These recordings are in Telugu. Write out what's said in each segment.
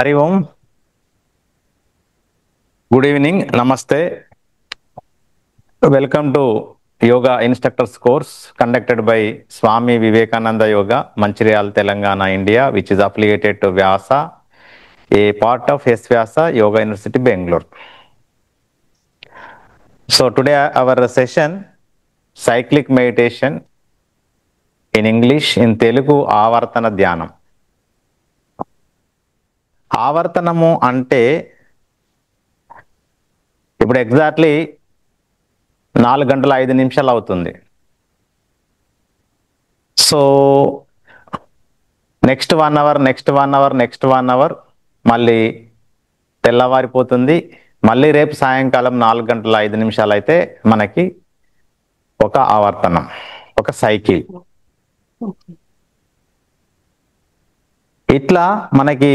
Hari Om. Good evening. Namaste. Welcome to Yoga Instructors course conducted by Swami Vivekananda Yoga, Mancherial, Telangana, India, which is affiliated to Vyasa, a part of S Vyasa Yoga University, Bangalore. So today our session, cyclic meditation, in English, in Telugu, ఆవర్తన ధ్యానం. ఆవర్తనము అంటే ఇప్పుడు ఎగ్జాక్ట్లీ 4 గంటల 5 నిమిషాలు అవుతుంది. So next 1 hour, next 1 hour, next 1 hour మళ్ళీ తెల్లవారిపోతుంది. మళ్ళీ రేపు సాయంకాలం 4 గంటల 5 నిమిషాలు అయితే మనకి ఒక ఆవర్తనం, ఒక సైకిల్. ఇట్లా మనకి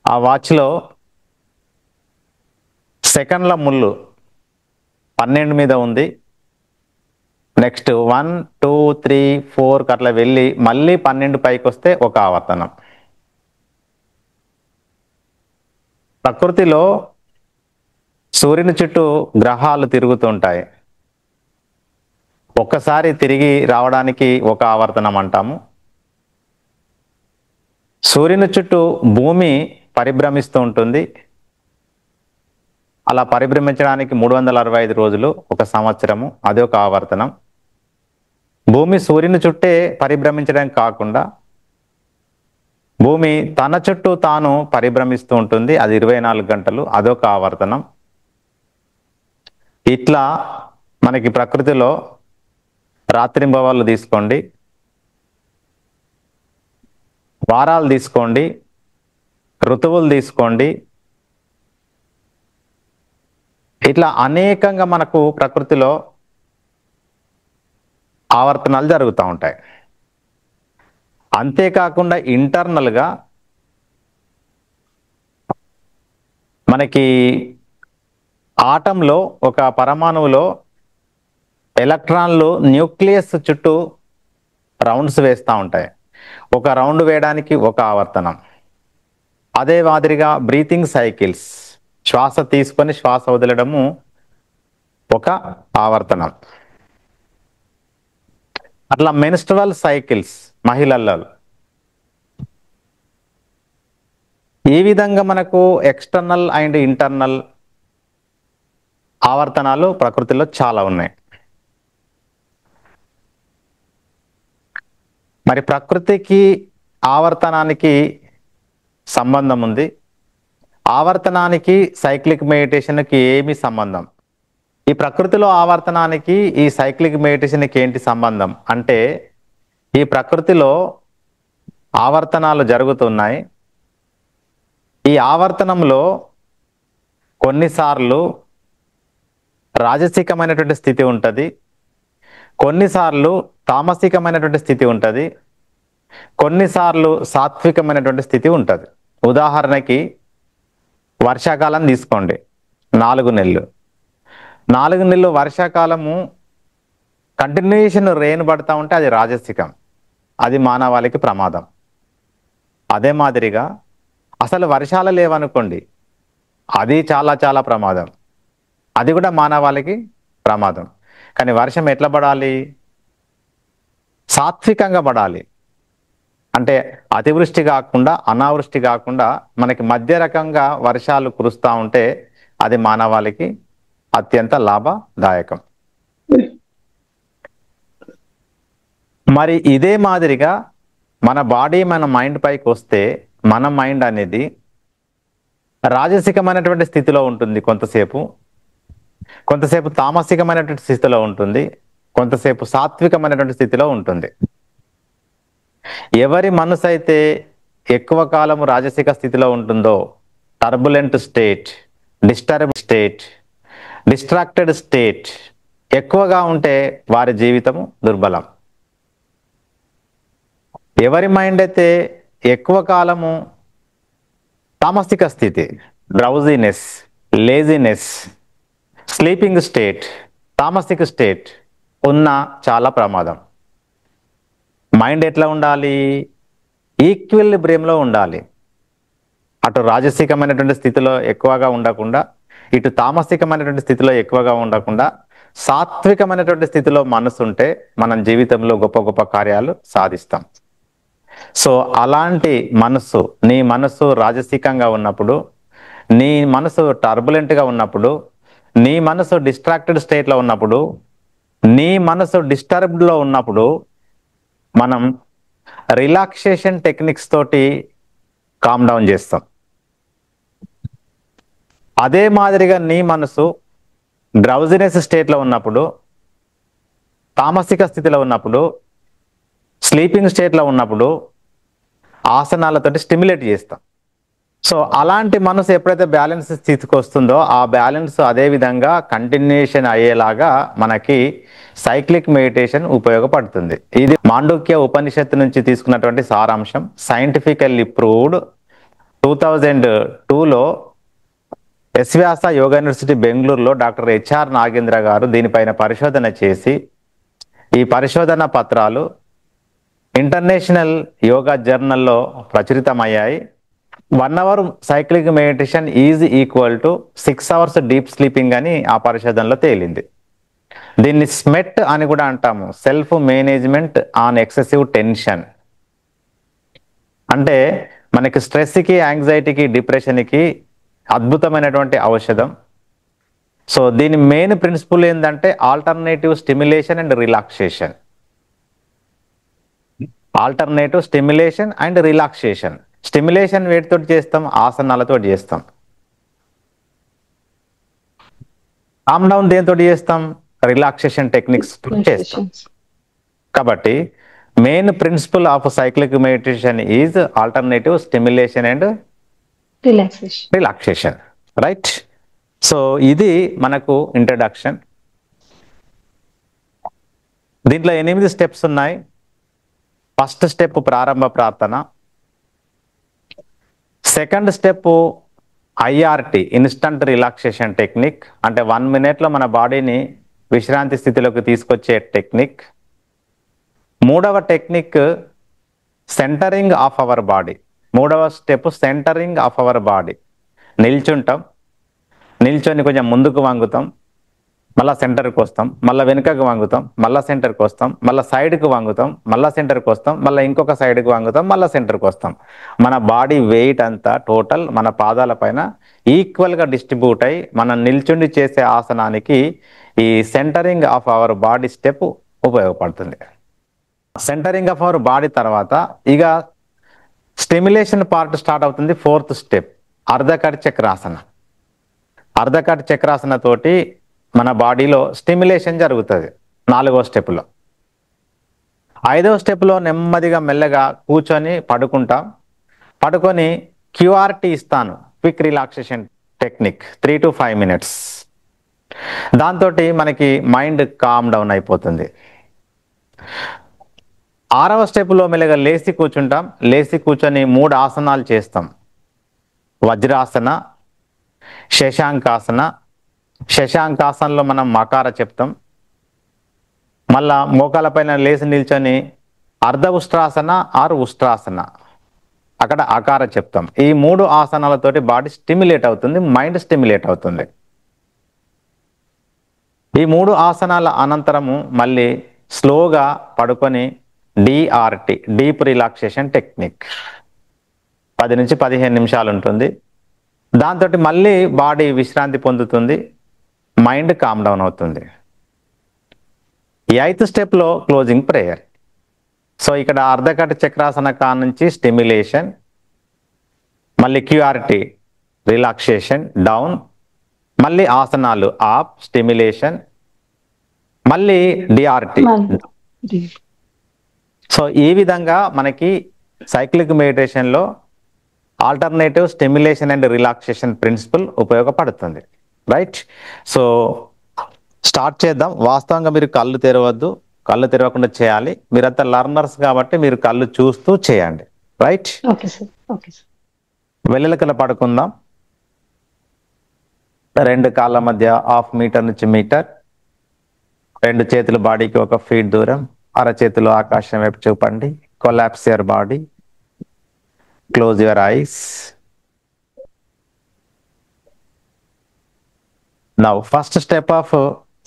ఆ వాచ్లో సెకండ్ల ముళ్ళు 12 మీద ఉంది. నెక్స్ట్ 1, 2, 3, 4 అట్లా వెళ్ళి మళ్ళీ 12 పైకి వస్తే ఒక ఆవర్తనం. ప్రకృతిలో సూర్యుని చుట్టూ గ్రహాలు తిరుగుతుంటాయి. ఒక్కసారి తిరిగి రావడానికి ఒక ఆవర్తనం అంటాము. సూర్యుని చుట్టూ భూమి పరిభ్రమిస్తూ ఉంటుంది. అలా పరిభ్రమించడానికి 365 రోజులు, ఒక సంవత్సరము, అది ఒక ఆవర్తనం. భూమి సూర్యుని చుట్టే పరిభ్రమించడం కాకుండా భూమి తన చుట్టూ తాను పరిభ్రమిస్తూ ఉంటుంది. అది 24 గంటలు, అదొక ఆవర్తనం. ఇట్లా మనకి ప్రకృతిలో రాత్రింబవళ్ళు తీసుకోండి, వారాలు తీసుకోండి, ఋతువులు తీసుకోండి, ఇట్లా అనేకంగా మనకు ప్రకృతిలో ఆవర్తనాలు జరుగుతూ ఉంటాయి. అంతేకాకుండా ఇంటర్నల్గా మనకి ఆటంలో, ఒక పరమాణువులో ఎలక్ట్రాన్లు న్యూక్లియస్ చుట్టూ రౌండ్స్ వేస్తూ ఉంటాయి. ఒక రౌండ్ వేయడానికి ఒక ఆవర్తనం. అదే మాదిరిగా బ్రీతింగ్ సైకిల్స్, శ్వాస తీసుకొని శ్వాస వదలడము ఒక ఆవర్తనం. అట్లా మెన్స్ట్రువల్ సైకిల్స్ మహిళల్లో ఈ విధంగా మనకు ఎక్స్టర్నల్ అండ్ ఇంటర్నల్ ఆవర్తనాలు ప్రకృతిలో చాలా ఉన్నాయి. మరి ప్రకృతికి ఆవర్తనానికి సంబంధం ఉంది. ఆవర్తనానికి సైక్లిక్ మెడిటేషన్కి ఏమి సంబంధం? ఈ ప్రకృతిలో ఆవర్తనానికి ఈ సైక్లిక్ మెడిటేషన్కి ఏంటి సంబంధం అంటే, ఈ ప్రకృతిలో ఆవర్తనాలు జరుగుతున్నాయి. ఈ ఆవర్తనంలో కొన్నిసార్లు రాజసికమైనటువంటి స్థితి ఉంటుంది, కొన్నిసార్లు తామసికమైనటువంటి స్థితి ఉంటుంది, కొన్నిసార్లు సాత్వికమైనటువంటి స్థితి ఉంటుంది. ఉదాహరణకి వర్షాకాలం తీసుకోండి, 4 నెలలు. 4 నెలలు వర్షాకాలము కంటిన్యూషన్ రెయిన్ పడతా ఉంటే అది రాజసికం, అది మానవాళికి ప్రమాదం. అదే మాదిరిగా అసలు వర్షాలు లేవనుకోండి, అది చాలా చాలా ప్రమాదం, అది కూడా మానవాళికి ప్రమాదం. కానీ వర్షం ఎట్లా పడాలి? సాత్వికంగా పడాలి. అంటే అతివృష్టి కాకుండా అనావృష్టి కాకుండా మనకి మధ్య రకంగా వర్షాలు కురుస్తూ ఉంటే అది మానవాళికి అత్యంత లాభదాయకం. మరి ఇదే మాదిరిగా మన బాడీ, మన మైండ్ పైకి వస్తే మన మైండ్ అనేది రాజసికమైనటువంటి స్థితిలో ఉంటుంది కొంతసేపు, కొంతసేపు తామసికమైనటువంటి స్థితిలో ఉంటుంది, కొంతసేపు సాత్వికమైనటువంటి స్థితిలో ఉంటుంది. ఎవరి మనసు అయితే ఎక్కువ కాలం రాజసిక స్థితిలో ఉంటుందో, turbulent state, disturb state, distracted state ఎక్కువగా ఉంటే వారి జీవితము దుర్బలం. ఎవరి మైండ్ అయితే ఎక్కువ కాలము తామసిక స్థితి, drowsiness, laziness, sleeping state, tamasic state ఉన్న చాలా ప్రమాదం. మైండ్ ఎట్లా ఉండాలి? ఈక్విలిబ్రియంలో ఉండాలి. అటు రాజసికమైనటువంటి స్థితిలో ఎక్కువగా ఉండకుండా, ఇటు తామసికమైనటువంటి స్థితిలో ఎక్కువగా ఉండకుండా, సాత్వికమైనటువంటి స్థితిలో మనసు ఉంటే మనం జీవితంలో గొప్ప గొప్ప కార్యాలు సాధిస్తాం. సో అలాంటి మనసు, నీ మనసు రాజసికంగా ఉన్నప్పుడు, నీ మనసు టర్బులెంట్గా ఉన్నప్పుడు, నీ మనసు డిస్ట్రాక్టెడ్ స్టేట్లో ఉన్నప్పుడు, నీ మనసు డిస్టర్బ్డ్లో ఉన్నప్పుడు మనం రిలాక్సేషన్ టెక్నిక్స్ తోటి కామ్ డౌన్ చేస్తాం. అదే మాదిరిగా నీ మనసు డ్రౌజినెస్ స్టేట్లో ఉన్నప్పుడు, తామసిక స్థితిలో ఉన్నప్పుడు, స్లీపింగ్ స్టేట్లో ఉన్నప్పుడు ఆసనాలతోటి స్టిమ్యులేట్ చేస్తాం. సో అలాంటి మనసు ఎప్పుడైతే బ్యాలెన్స్ స్థితికి వస్తుందో, ఆ బ్యాలెన్స్ అదే విధంగా కంటిన్యూషన్ అయ్యేలాగా మనకి సైక్లిక్ మెడిటేషన్ ఉపయోగపడుతుంది. ఇది మాండూక్య ఉపనిషత్తు నుంచి తీసుకున్నటువంటి సారాంశం. Scientifically proved. 2002లో ఎస్వ్యాస యోగా యూనివర్సిటీ బెంగళూరులో డాక్టర్ హెచ్ఆర్ నాగేంద్ర గారు దీనిపైన పరిశోధన చేసి, ఈ పరిశోధన పత్రాలు ఇంటర్నేషనల్ యోగా జర్నల్లో ప్రచురితమయ్యాయి. 1 hour cyclic meditation is equal to 6 hours deep sleeping అని ఆ పరిశోధనలో తేలింది. దీన్ని స్మెట్ అని కూడా అంటాము, self management on excessive tension. అంటే మనకి స్ట్రెస్కి, యాంగ్జైటీకి, డిప్రెషన్కి అద్భుతమైనటువంటి ఔషధం. సో దీని మెయిన్ ప్రిన్సిపల్ ఏంటంటే alternative stimulation and relaxation. Alternative stimulation and relaxation. Stimulation వేటితో చేస్తాం? ఆసనాలతో చేస్తాం. కామ్ డౌన్ దేంతో చేస్తాం? రిలాక్సేషన్ టెక్నిక్స్ చేస్తాం. కాబట్టి main principle of cyclic meditation is alternative stimulation and relaxation. Right. So ఇది మనకు ఇంట్రడక్షన్. దీంట్లో 8 స్టెప్స్ ఉన్నాయి. ఫస్ట్ స్టెప్ ప్రారంభ ప్రార్థన. Second step IRT, instant relaxation technique. అంటే 1 మినిట్లో మన బాడీని విశ్రాంతి స్థితిలోకి తీసుకొచ్చే టెక్నిక్. మూడవ technique centering of our body. మూడవ step centering of our body. నిల్చుంటాం, నిల్చొని కొంచెం ముందుకు వంగుతాం, మళ్ళీ సెంటర్కి వస్తాం, మళ్ళీ వెనుకకు వంగుతాం, మళ్ళీ సెంటర్కి వస్తాం, మళ్ళీ సైడ్కి వంగుతాం, మళ్ళీ సెంటర్కి వస్తాం, మళ్ళీ ఇంకొక సైడ్కి వంగుతాం, మళ్ళీ సెంటర్కి వస్తాం. మన బాడీ వెయిట్ అంతా టోటల్ మన పాదాల పైన ఈక్వల్గా డిస్ట్రిబ్యూట్ అయ్యి మనం నిల్చుండి చేసే ఆసనానికి ఈ centering of our body step ఉపయోగపడుతుంది. సెంటరింగ్ ఆఫ్ అవర్ బాడీ తర్వాత ఇక స్టిమ్యులేషన్ పార్ట్ స్టార్ట్ అవుతుంది. Fourth step Ardhakati Chakrasana. అర్ధకటి చక్రాసన తోటి మన బాడీలో స్టిమ్యులేషన్ జరుగుతుంది 4వ స్టెప్లో. 5వ స్టెప్లో నెమ్మదిగా మెల్లగా కూర్చొని పడుకుంటాం. పడుకొని క్యూఆర్టీ ఇస్తాను, quick relaxation technique, 3 to 5 minutes. దాంతో మనకి మైండ్ కామ్ డౌన్ అయిపోతుంది. 6వ స్టెప్లో మెల్లగా లేచి కూర్చుంటాం. లేచి కూర్చొని 3 ఆసనాలు చేస్తాం. వజ్రాసన, శశాంకాసన. శశాంకాసనలో మనం మకార చెప్తాం. మళ్ళా మోకాల పైన లేచి నిల్చొని అర్ధ ఉష్ట్రాసన ఆర్ ఉష్ట్రాసన, అక్కడ ఆకార చెప్తాం. ఈ 3 ఆసనాలతోటి బాడీ స్టిమ్యులేట్ అవుతుంది, మైండ్ స్టిమ్యులేట్ అవుతుంది. ఈ 3 ఆసనాల అనంతరము మళ్ళీ స్లోగా పడుకొని డిఆర్టి, డీప్ రిలాక్సేషన్ టెక్నిక్ 10 నుంచి 15 నిమిషాలు ఉంటుంది. దాంతో మళ్ళీ బాడీ విశ్రాంతి పొందుతుంది, మైండ్ కామ్ డౌన్ అవుతుంది. ఈ 8th స్టెప్లో క్లోజింగ్ ప్రేయర్. సో ఇక్కడ అర్ధకటి చక్రాసన కా నుంచి స్టిమ్యులేషన్, మళ్ళీ క్యూఆర్టీ రిలాక్సేషన్ డౌన్, మళ్ళీ ఆసనాలు అప్ స్టిమ్యులేషన్, మళ్ళీ డిఆర్టీ. సో ఈ విధంగా మనకి సైక్లిక్ మెడిటేషన్లో alternative stimulation and relaxation principle ఉపయోగపడుతుంది. రైట్. సో స్టార్ట్ చేద్దాం. వాస్తవంగా మీరు కళ్ళు తెరవద్దు, కళ్ళు తెరవకుండా చేయాలి. మీరంతా లర్నర్స్ కాబట్టి మీరు కళ్ళు చూస్తూ చేయండి. రైట్. వెల్లెలకల పడుకుందాం. 2 కాళ్ళ మధ్య 1/2 మీటర్ నుంచి మీటర్. 2 చేతులు బాడీకి 1 ఫీట్ దూరం. అరచేతులు ఆకాశం వైపు చూపండి. Collapse your body. Close your eyes. Now first step of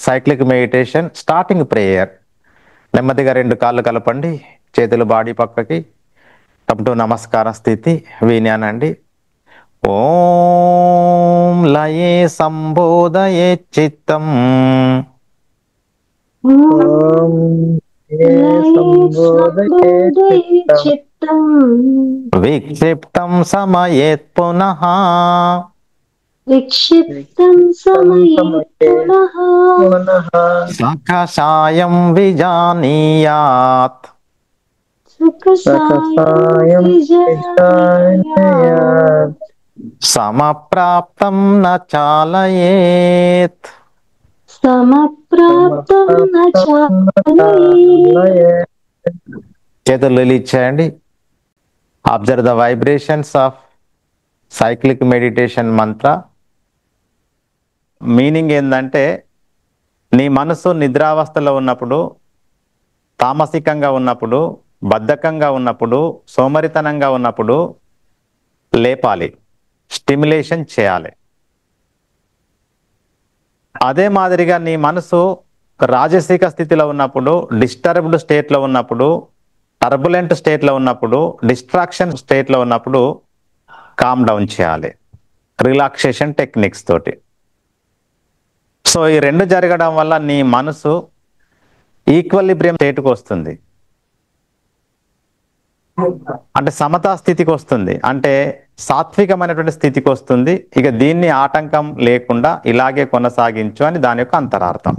cyclic meditation, starting prayer. నెమ్మదిగా రెండు కాళ్ళు కలపండి, చేతులు బాడీ పక్కకి, కమ్ టు నమస్కార స్థితి. వినానండి. ఓం లయే సంబోధయే చిత్తం ఓం సంబోధయే చిత్తం విక్షిప్తం సమయేత్ పునః విక్షిప్తం సమయేత్ పునః సకషాయం విజానీయాత్ సుఖసాయం విజానీయాత్ సమప్రాప్తం న చాలయేత్. సమప్రాప్తం న చాలయేత్. చేతులు రిలీజ్ చేయండి. Observe the vibrations of cyclic meditation Mantra. Meaning ఏంటంటే, నీ మనసు నిద్రావస్థలో ఉన్నప్పుడు, తామసికంగా ఉన్నప్పుడు, బద్ధకంగా ఉన్నప్పుడు, సోమరితనంగా ఉన్నప్పుడు లేపాలి, స్టిమ్యులేషన్ చేయాలి. అదే మాదిరిగా నీ మనసు రాజసిక స్థితిలో ఉన్నప్పుడు, డిస్టర్బ్డ్ స్టేట్లో ఉన్నప్పుడు, టర్బులెంట్ స్టేట్లో ఉన్నప్పుడు, డిస్ట్రాక్షన్ స్టేట్లో ఉన్నప్పుడు కామ్ డౌన్ చేయాలి రిలాక్సేషన్ టెక్నిక్స్ తోటి. సో ఈ రెండు జరగడం వల్ల నీ మనసు ఈక్వలిబ్రియం స్టేట్కి వస్తుంది, అంటే సమతా స్థితికి వస్తుంది, అంటే సాత్వికమైనటువంటి స్థితికి వస్తుంది. ఇక దీన్ని ఆటంకం లేకుండా ఇలాగే కొనసాగించు అని దాని యొక్క అంతరార్థం.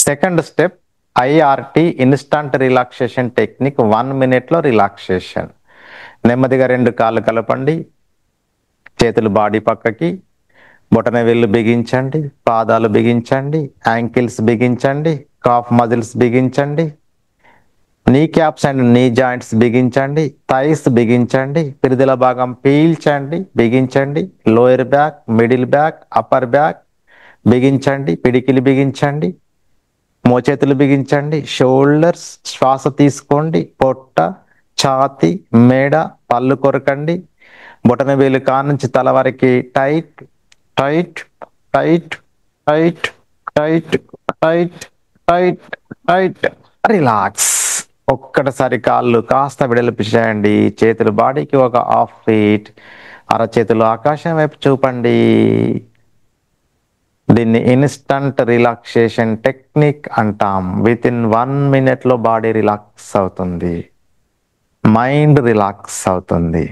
Second step IRT, instant relaxation technique. 1 minute లో రిలాక్సేషన్. నెమ్మదిగా రెండు కాళ్ళు కలపండి, చేతులు బాడీ పక్కకి, బొటన వేళ్ళు బిగించండి, పాదాలు బిగించండి, యాంకిల్స్ బిగించండి, కాఫ్ మజిల్స్ బిగించండి, knee caps and knee joints బిగించండి, థైస్ బిగించండి, పిరిదిల భాగం పీల్చండి, బిగించండి, lower back, middle back, upper back బిగించండి, పిడికిలి బిగించండి, మోచేతులు బిగించండి, షోల్డర్స్. శ్వాస తీసుకోండి, పొట్ట, ఛాతి, మెడ, పళ్ళు కొరకండి, బొటన వేలు కానుంచి తల వరకు tight tight tight tight tight tight tight tight. Relax. ఒక్కటిసారి కాళ్ళు కాస్త వెడల్పు చేయండి, చేతులు బాడీకి ఒక 1/2 feet, అరచేతులు ఆకాశం వైపు చూపండి. దీన్ని ఇన్స్టంట్ రిలాక్సేషన్ టెక్నిక్ అంటాం. విత్ ఇన్ 1 minute లో బాడీ రిలాక్స్ అవుతుంది, మైండ్ రిలాక్స్ అవుతుంది.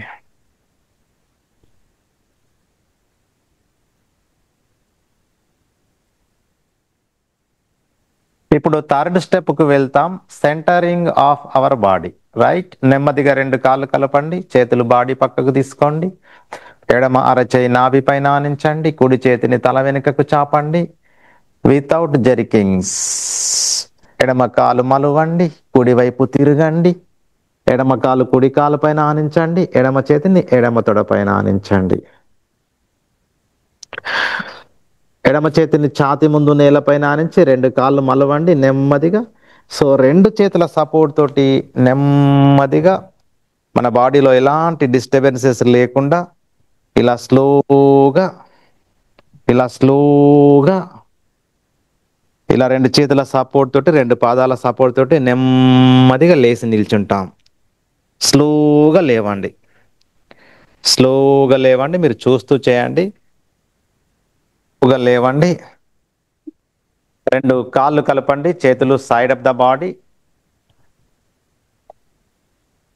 ఇప్పుడు థర్డ్ స్టెప్ కు వెళ్తాం, centering of our body. Right. నెమ్మదిగా రెండు కాళ్ళు కలపండి, చేతులు బాడీ పక్కకు తీసుకోండి, ఎడమ అరచేయి నాభి పైన ఆనించండి, కుడి చేతిని తల వెనుకకు చాపండి వితౌట్ జెర్కింగ్స్. ఎడమ కాలు మలువండి, కుడివైపు తిరగండి, ఎడమ కాలు కుడి కాలు పైన ఆనించండి, ఎడమ చేతిని ఎడమ తొడ పైన ఆనించండి, ఎడమ చేతిని ఛాతి ముందు నేలపైన ఆనించి రెండు కాళ్ళు మలవండి నెమ్మదిగా. సో రెండు చేతుల సపోర్ట్ తోటి నెమ్మదిగా మన బాడీలో ఎలాంటి డిస్టర్బెన్సెస్ లేకుండా ఇలా స్లోగా ఇలా రెండు చేతుల సపోర్ట్ తోటి, రెండు పాదాల సపోర్ట్ తోటి నెమ్మదిగా లేచి నిల్చుంటాం. స్లోగా లేవండి, స్లోగా లేవండి. మీరు చూస్తూ చేయండి. స్లోగా లేవండి. రెండు కాళ్ళు కలపండి, చేతులు సైడ్ ఆఫ్ ద బాడీ.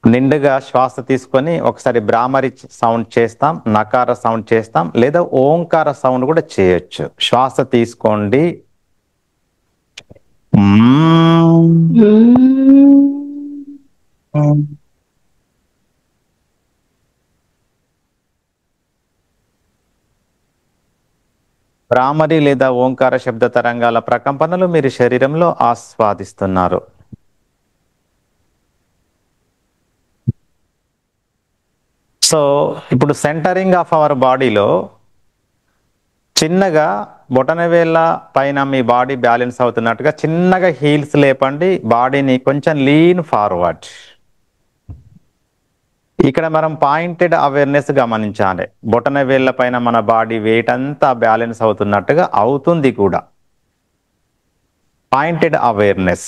నిండుగా శ్వాస తీసుకొని ఒకసారి బ్రాహ్మరి సౌండ్ చేస్తాం, నకార సౌండ్ చేస్తాం, లేదా ఓంకార సౌండ్ కూడా చేయొచ్చు. శ్వాస తీసుకోండి. బ్రాహ్మరి లేదా ఓంకార శబ్ద తరంగాల ప్రకంపనలు మీరు శరీరంలో ఆస్వాదిస్తున్నారు. సో ఇప్పుడు సెంటరింగ్ ఆఫ్ అవర్ బాడీలో చిన్నగా బొటనవేళ్ళ పైన మీ బాడీ బ్యాలెన్స్ అవుతున్నట్టుగా చిన్నగా హీల్స్ లేపండి, బాడీని కొంచెం లీన్ ఫార్వర్డ్. ఇక్కడ మనం పాయింటెడ్ అవేర్నెస్ గమనించాలి. బొటన వేళ్ల పైన మన బాడీ వెయిట్ అంతా బ్యాలెన్స్ అవుతున్నట్టుగా అవుతుంది కూడా. Pointed awareness.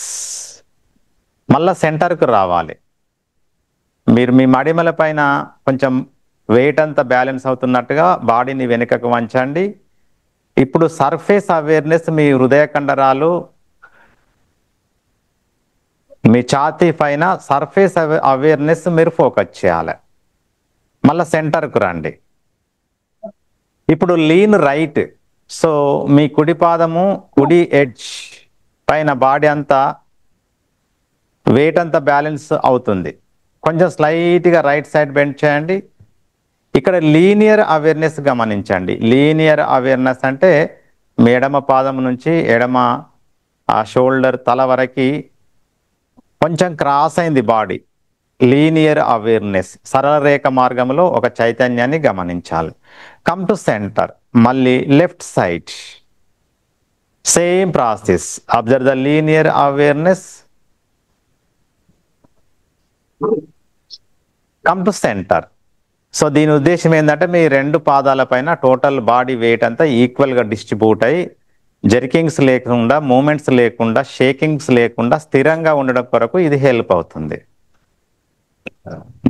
మళ్ళా సెంటర్కు రావాలి. మీరు మీ మడిమల పైన కొంచెం వెయిట్ అంతా బ్యాలెన్స్ అవుతున్నట్టుగా బాడీని వెనుకకు వంచండి. ఇప్పుడు సర్ఫేస్ అవేర్నెస్, మీ హృదయ కండరాలు, మీ ఛాతీ పైన సర్ఫేస్ అవేర్నెస్ మీరు ఫోకస్ చేయాలి. మళ్ళా సెంటర్కు రండి. ఇప్పుడు లీన్ రైట్. సో మీ కుడి పాదము కుడి ఎడ్జ్ పైన బాడీ అంతా వెయిట్ అంతా బ్యాలెన్స్ అవుతుంది. కొంచెం స్లైట్గా రైట్ సైడ్ బెండ్ చేయండి. ఇక్కడ లీనియర్ అవేర్నెస్ గమనించండి. లీనియర్ అవేర్నెస్ అంటే మీ ఎడమ పాదం నుంచి ఎడమ ఆ షోల్డర్ తల వరకు కొంచెం క్రాస్ అయింది బాడీ. Linear awareness. సరళ రేఖ మార్గంలో ఒక చైతన్యాన్ని గమనించాలి. Come to centre. మళ్ళీ left side same process. Observe the linear awareness. Come to centre. So దీని ఉద్దేశం ఏంటంటే మీ రెండు పాదాల పైన టోటల్ బాడీ వెయిట్ అంతా ఈక్వల్గా డిస్ట్రిబ్యూట్ అయ్యి జర్కింగ్స్ లేకుండా, మూమెంట్స్ లేకుండా, షేకింగ్స్ లేకుండా స్థిరంగా ఉండడం కొరకు ఇది హెల్ప్ అవుతుంది.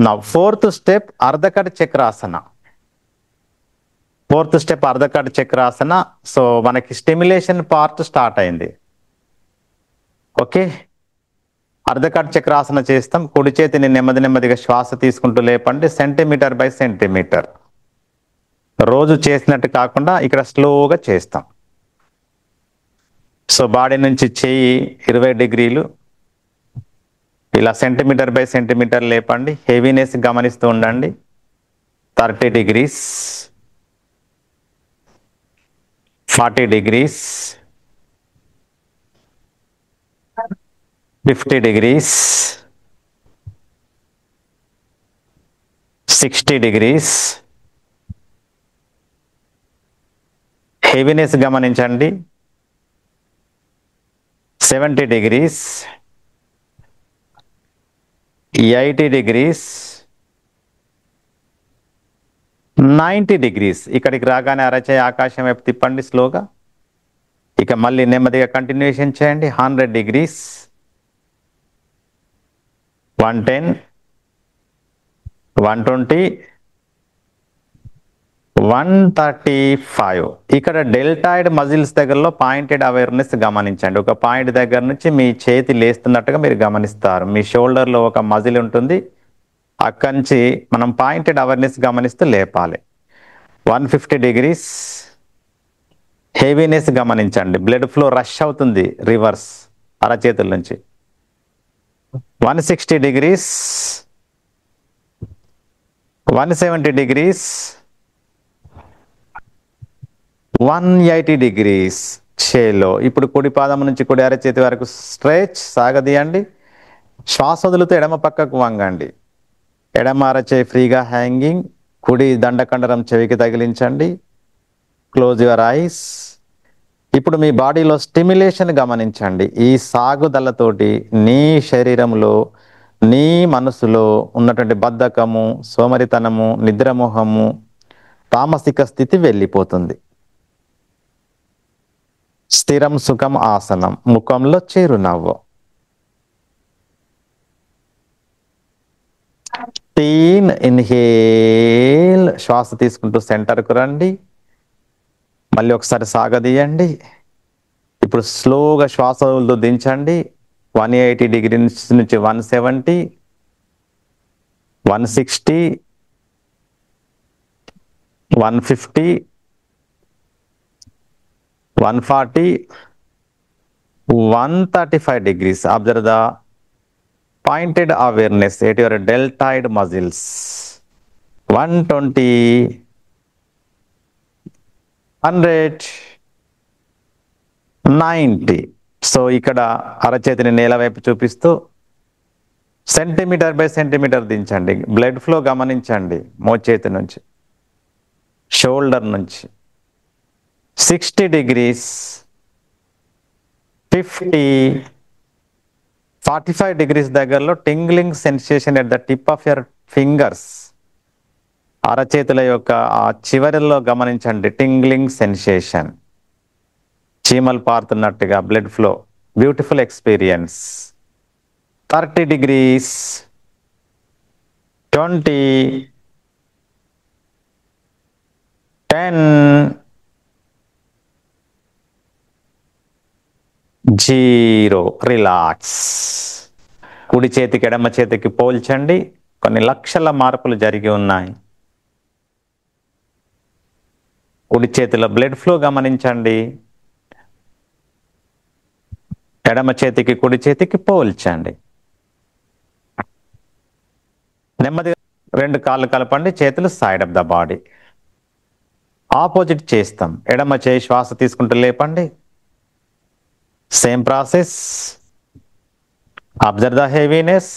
నా fourth step Ardhakati Chakrasana. Fourth step Ardhakati Chakrasana. So మనకి స్టిమ్యులేషన్ పార్ట్ స్టార్ట్ అయింది. ఓకే, అర్ధకట చక్రాసన చేస్తాం. కుడి చేతిని నెమ్మదిగా శ్వాస తీసుకుంటూ లేపండి, సెంటీమీటర్ బై సెంటీమీటర్. రోజు చేసినట్టు కాకుండా ఇక్కడ స్లోగా చేస్తాం. సో బాడీ నుంచి చెయ్యి 20 డిగ్రీలు ఇలా సెంటీమీటర్ బై సెంటీమీటర్ లేపండి. హెవీనెస్ గమనిస్తూ ఉండండి. 30 degrees, 40 degrees, 50 degrees, 60 degrees. Heaviness గమనించండి. 70 degrees, 80 degrees, 90 degrees. ఇక్కడికి రాగానే అరచేయి ఆకాశం వైపు తిప్పండి స్లోగా. ఇక మళ్ళీ నెమ్మదిగా కంటిన్యూషన్ చేయండి. 100 degrees, 110, 120, 135. ఇక్కడ డెల్టాయిడ్ మజిల్స్ దగ్గరలో పాయింటెడ్ అవేర్నెస్ గమనించండి. ఒక పాయింట్ దగ్గర నుంచి మీ చేతి లేస్తున్నట్టుగా మీరు గమనిస్తారు. మీ షోల్డర్లో ఒక మజిల్ ఉంటుంది, అక్కడి నుంచి మనం పాయింటెడ్ అవేర్నెస్ గమనిస్తూ లేపాలి. 150 degrees. హెవీనెస్ గమనించండి. బ్లడ్ ఫ్లో రష్ అవుతుంది రివర్స్ అరచేతుల నుంచి. 160 degrees, 170 degrees, 180 degrees. చేలో ఇప్పుడు కుడి పాదం నుంచి కుడి అరచేతి వరకు స్ట్రెచ్ సాగదీయండి. శ్వాస వదులుతూ ఎడమ పక్కకు వంగండి. ఎడమ అరచేయి ఫ్రీగా హ్యాంగింగ్. కుడి దండకండరం చెవికి తగిలించండి. Close your eyes. ఇప్పుడు మీ బాడీలో స్టిమ్యులేషన్ గమనించండి. ఈ సాగుదలతోటి నీ శరీరంలో, నీ మనసులో ఉన్నటువంటి బద్ధకము, సోమరితనము, నిద్రమోహము, తామసిక స్థితి వెళ్ళిపోతుంది. స్థిరం సుఖం ఆసనం. ముఖంలో చిరునవ్వు. 3 ఇన్హేల్. శ్వాస తీసుకుంటూ సెంటర్కు రండి. మళ్ళీ ఒకసారి సాగదీయండి. ఇప్పుడు స్లోగా శ్వాస వదులుతూ దించండి. 180 degrees నుంచి 170, 160, 150, 140, 135 degrees. Observe the pointed awareness at your deltoid muscles. 120, 100, 90. So ఇక్కడ అరచేతిని నేల వైపు చూపిస్తూ సెంటీమీటర్ బై సెంటీమీటర్ దించండి. బ్లడ్ ఫ్లో గమనించండి. మోచేతి నుంచి, షోల్డర్ నుంచి. 60 degrees, 50, 45 degrees దగ్గరలో tingling sensation at the tip of your fingers, అరచేతుల యొక్క ఆ చివరిలో గమనించండి టింగ్లింగ్ సెన్సేషన్, చీమలు పారుతున్నట్టుగా blood flow, beautiful experience. 30 degrees, 20, 10, 0. Relax. కుడి చేతికి ఎడమ చేతికి పోల్చండి. కొన్ని లక్షల మార్పులు జరిగి ఉన్నాయి. కుడి చేతిలో బ్లడ్ ఫ్లో గమనించండి. ఎడమ చేతికి కుడి చేతికి పోల్చండి. నెమ్మదిగా 2 కాళ్ళు కలపండి. చేతులు side of the body. Opposite చేస్తాం. ఎడమ చేయి శ్వాస తీసుకుంటూ లేపండి. Same process. Observe the heaviness.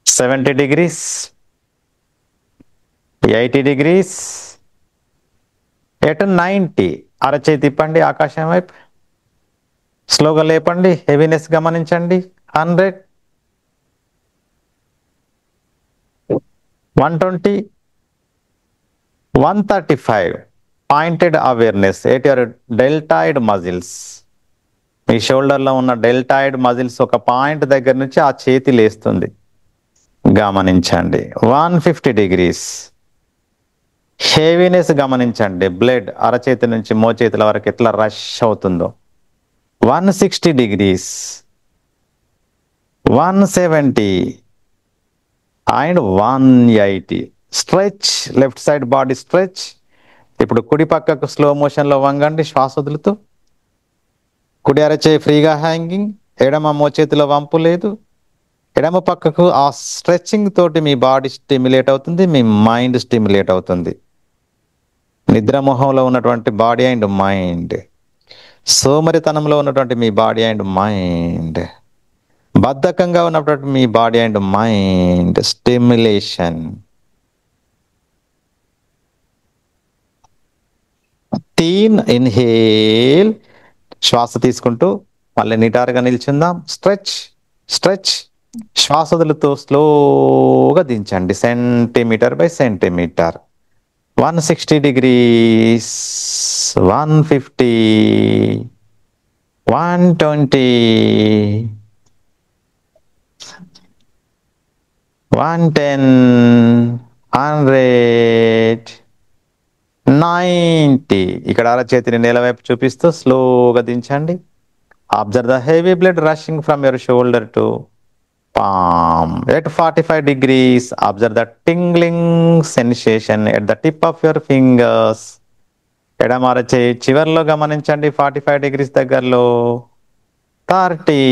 $70 degrees, 80 degrees, ఎటు 90. అరచేయి తిప్పండి ఆకాశం వైపు. స్లోగా లేపండి. హెవీనెస్ గమనించండి. 100, 120, 135. Pointed awareness at your deltoid muscles. మీ షోల్డర్లో ఉన్న డెల్టాయిడ్ మజిల్స్ ఒక పాయింట్ దగ్గర నుంచి ఆ చేతి లేస్తుంది గమనించండి. 150 degrees. హెవీనెస్ గమనించండి. బ్లడ్ అరచేతి నుంచి మోచేతుల వరకు ఎట్లా రష్ అవుతుందో. 160 degrees, 170 and 180. Stretch, left side body stretch. ఇప్పుడు కుడి పక్కకు స్లో మోషన్లో వంగండి శ్వాస వదులుతూ. కుడి అరచేయి ఫ్రీగా హ్యాంగింగ్, ఎడమ మోచేతిలో వంపు లేదు. ఎడమ పక్కకు ఆ స్ట్రెచ్చింగ్ తోటి మీ బాడీ స్టిమ్యులేట్ అవుతుంది, మీ మైండ్ స్టిమ్యులేట్ అవుతుంది. నిద్రమోహంలో ఉన్నటువంటి బాడీ అండ్ మైండ్, సోమరితనంలో ఉన్నటువంటి మీ బాడీ అండ్ మైండ్, బద్ధకంగా ఉన్నటువంటి మీ body and mind stimulation. Teen inhale. శ్వాస తీసుకుంటూ మళ్ళీ నిటారుగా నిల్చుందాం. Stretch, stretch. శ్వాస వదులుతూ స్లోగా దించండి సెంటీమీటర్ బై సెంటీమీటర్. 160 degrees, 150, 120, 110, 100, 90. ఇక్కడ అరచేతిని నేల వైపు చూపిస్తూ స్లోగా దించండి. Observe the heavy blood rushing from your shoulder to palm. At 45 degrees, observe the tingling sensation at the tip of your fingers. ఎడమ అరచేయి చివర్లో గమనించండి 45 degrees దగ్గరలో. 30,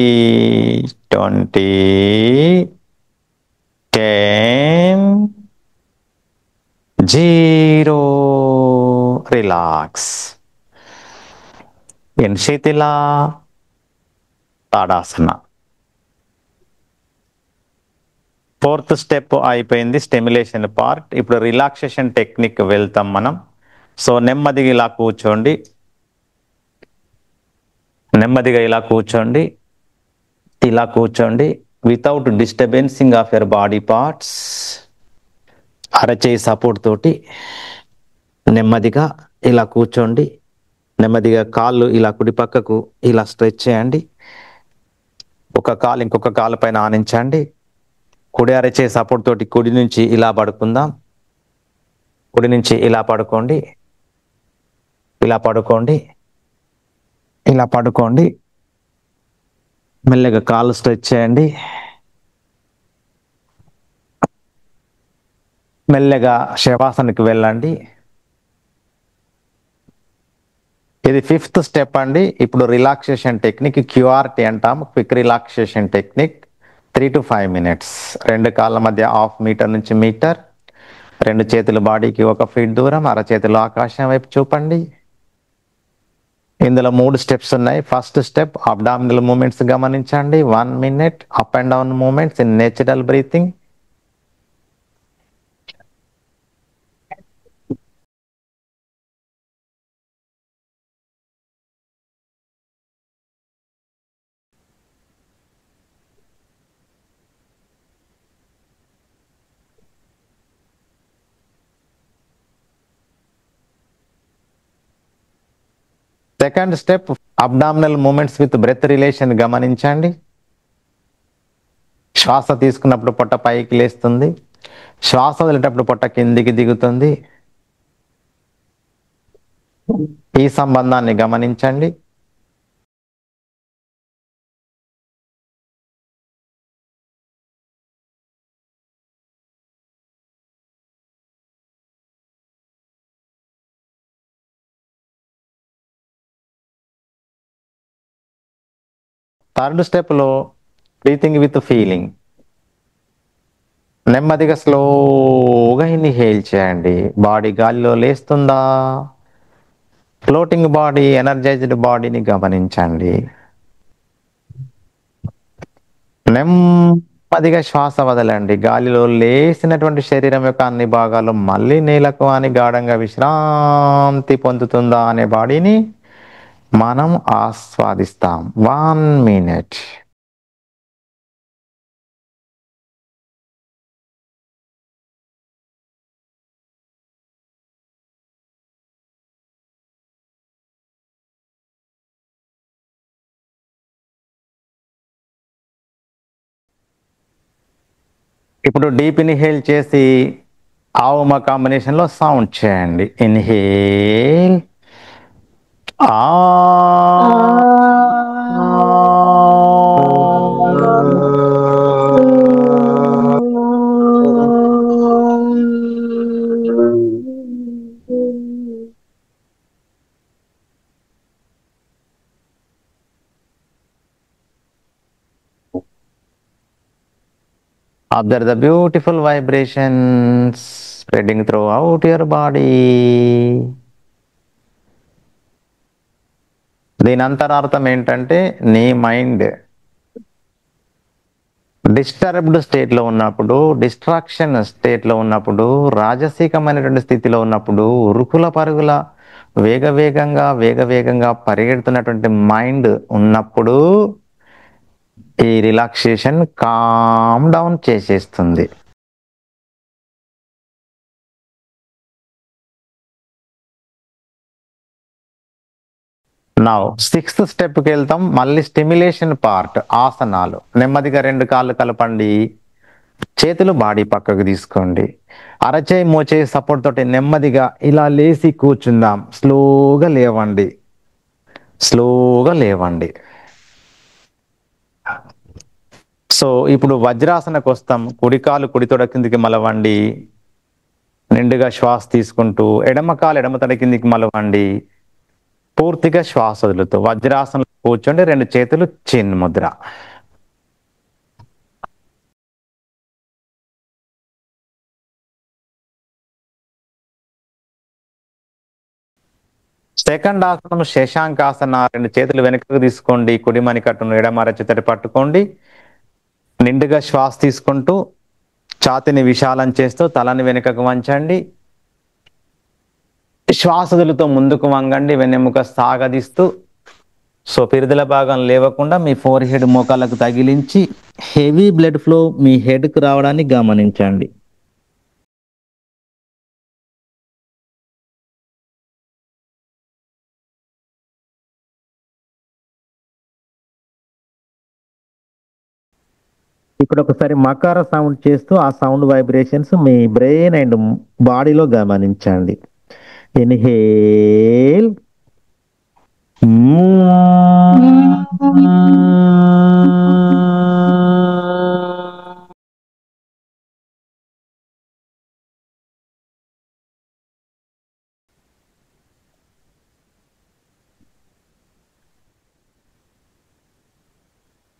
20, 10, 0. Relax. In Shithila Tadasana. 4th step అయిపోయింది, స్టిమ్యులేషన్ పార్ట్. ఇప్పుడు రిలాక్సేషన్ టెక్నిక్ వెళ్తాం మనం. సో నెమ్మదిగా ఇలా కూర్చోండి, నెమ్మదిగా ఇలా కూర్చోండి, ఇలా కూర్చోండి. Without disturbing of your body parts. అరచేయి సపోర్ట్ తోటి నెమ్మదిగా ఇలా కూర్చోండి. నెమ్మదిగా కాళ్ళు ఇలా కుడి పక్కకు ఇలా స్ట్రెచ్ చేయండి. ఒక కాలు ఇంకొక కాలు పైన ఆనించండి. కుడి అరచేయి సపోర్ట్ తోటి కుడి నుంచి ఇలా పడుకుందాం. కుడి నుంచి ఇలా పడుకోండి, ఇలా పడుకోండి, ఇలా పడుకోండి. మెల్లగా కాళ్ళు స్ట్రెచ్ చేయండి. మెల్లగా శవాసనకి వెళ్ళండి. ఇది 5th స్టెప్ అండి. ఇప్పుడు రిలాక్సేషన్ టెక్నిక్ క్యూఆర్టీ అంటాం, quick relaxation technique. 3 to 5 minutes. 2 కాళ్ళ మధ్య 1/2 మీటర్ నుంచి మీటర్. 2 చేతుల బాడీకి 1 feet దూరం. అరచేతులు ఆకాశం వైపు చూపండి. ఇందులో 3 స్టెప్స్ ఉన్నాయి. ఫస్ట్ స్టెప్ అబ్డామినల్ మూమెంట్స్ గమనించండి. 1 minute up and down movements in natural breathing. Second step abdominal movements with breath relation గమనించండి. శ్వాస తీసుకున్నప్పుడు పొట్ట పైకి లేస్తుంది, శ్వాస వదిలేటప్పుడు పొట్ట కిందికి దిగుతుంది. ఈ సంబంధాన్ని గమనించండి. థర్డ్ స్టెప్లో బ్రీతింగ్ విత్ ఫీలింగ్. నెమ్మదిగా స్లోగా ఇన్హేల్ చేయండి. బాడీ గాలిలో లేస్తుందా? ఫ్లోటింగ్ బాడీ, ఎనర్జైజ్డ్ బాడీని గమనించండి. నెమ్మదిగా శ్వాస వదలండి. గాలిలో లేసినటువంటి శరీరం యొక్క అన్ని భాగాలు మళ్ళీ నేలకు అని గాఢంగా విశ్రాంతి పొందుతుందా అనే బాడీని మనం ఆస్వాదిస్తాం. 1 minute. ఇప్పుడు డీప్ ఇన్హేల్ చేసి ఆవుమ కాంబినేషన్లో సౌండ్ చేయండి. ఇన్హేల్ ఆ Observe the beautiful vibrations spreading throughout your body. దీని అంతరార్థం ఏంటంటే నీ మైండ్ డిస్టర్బ్డ్ స్టేట్లో ఉన్నప్పుడు, డిస్ట్రాక్షన్ స్టేట్లో ఉన్నప్పుడు, రాజసికమైనటువంటి స్థితిలో ఉన్నప్పుడు, ఉరుకుల పరుగుల వేగవేగంగా పరిగెడుతున్నటువంటి మైండ్ ఉన్నప్పుడు ఈ రిలాక్సేషన్ కామ్ డౌన్ చేసేస్తుంది. నౌ 6th స్టెప్కి వెళ్తాం. మళ్ళీ స్టిమ్యులేషన్ పార్ట్, ఆసనాలు. నెమ్మదిగా 2 కాళ్ళు కలపండి, చేతులు బాడీ పక్కకు తీసుకోండి. అరచేయి మోచేయి సపోర్ట్ తోటి నెమ్మదిగా ఇలా లేచి కూర్చుందాం. స్లోగా లేవండి. సో ఇప్పుడు వజ్రాసనకు వస్తాం. కుడి కాలు కుడి తొడ కిందికి మలవండి. నిండుగా శ్వాస తీసుకుంటూ ఎడమ కాలు ఎడమ తొడ కిందికి మలవండి. పూర్తిగా శ్వాస వదులుతూ వజ్రాసనం కూర్చోండి. 2 చేతులు చిన్ ముద్ర. సెకండ్ ఆసనం శశాంకాసన. 2 చేతులు వెనుకకు తీసుకోండి. కుడి మణికట్టును ఎడమ అరచేతితో పట్టుకోండి. నిండుగా శ్వాస తీసుకుంటూ ఛాతిని విశాలం చేస్తూ తలని వెనుకకు వంచండి. శ్వాస వదులుతూ ముందుకు వంగండి. వెన్నెముక సాగదీస్తూ పిరుదల భాగం లేవకుండా మీ ఫోర్ హెడ్ మోకాళ్ళకు తగిలించి హెవీ బ్లడ్ ఫ్లో మీ హెడ్కు రావడాన్ని గమనించండి. ఇప్పుడు ఒకసారి మకార సౌండ్ చేస్తూ ఆ sound vibrations me brain and బాడీలో గమనించండి. Inhale,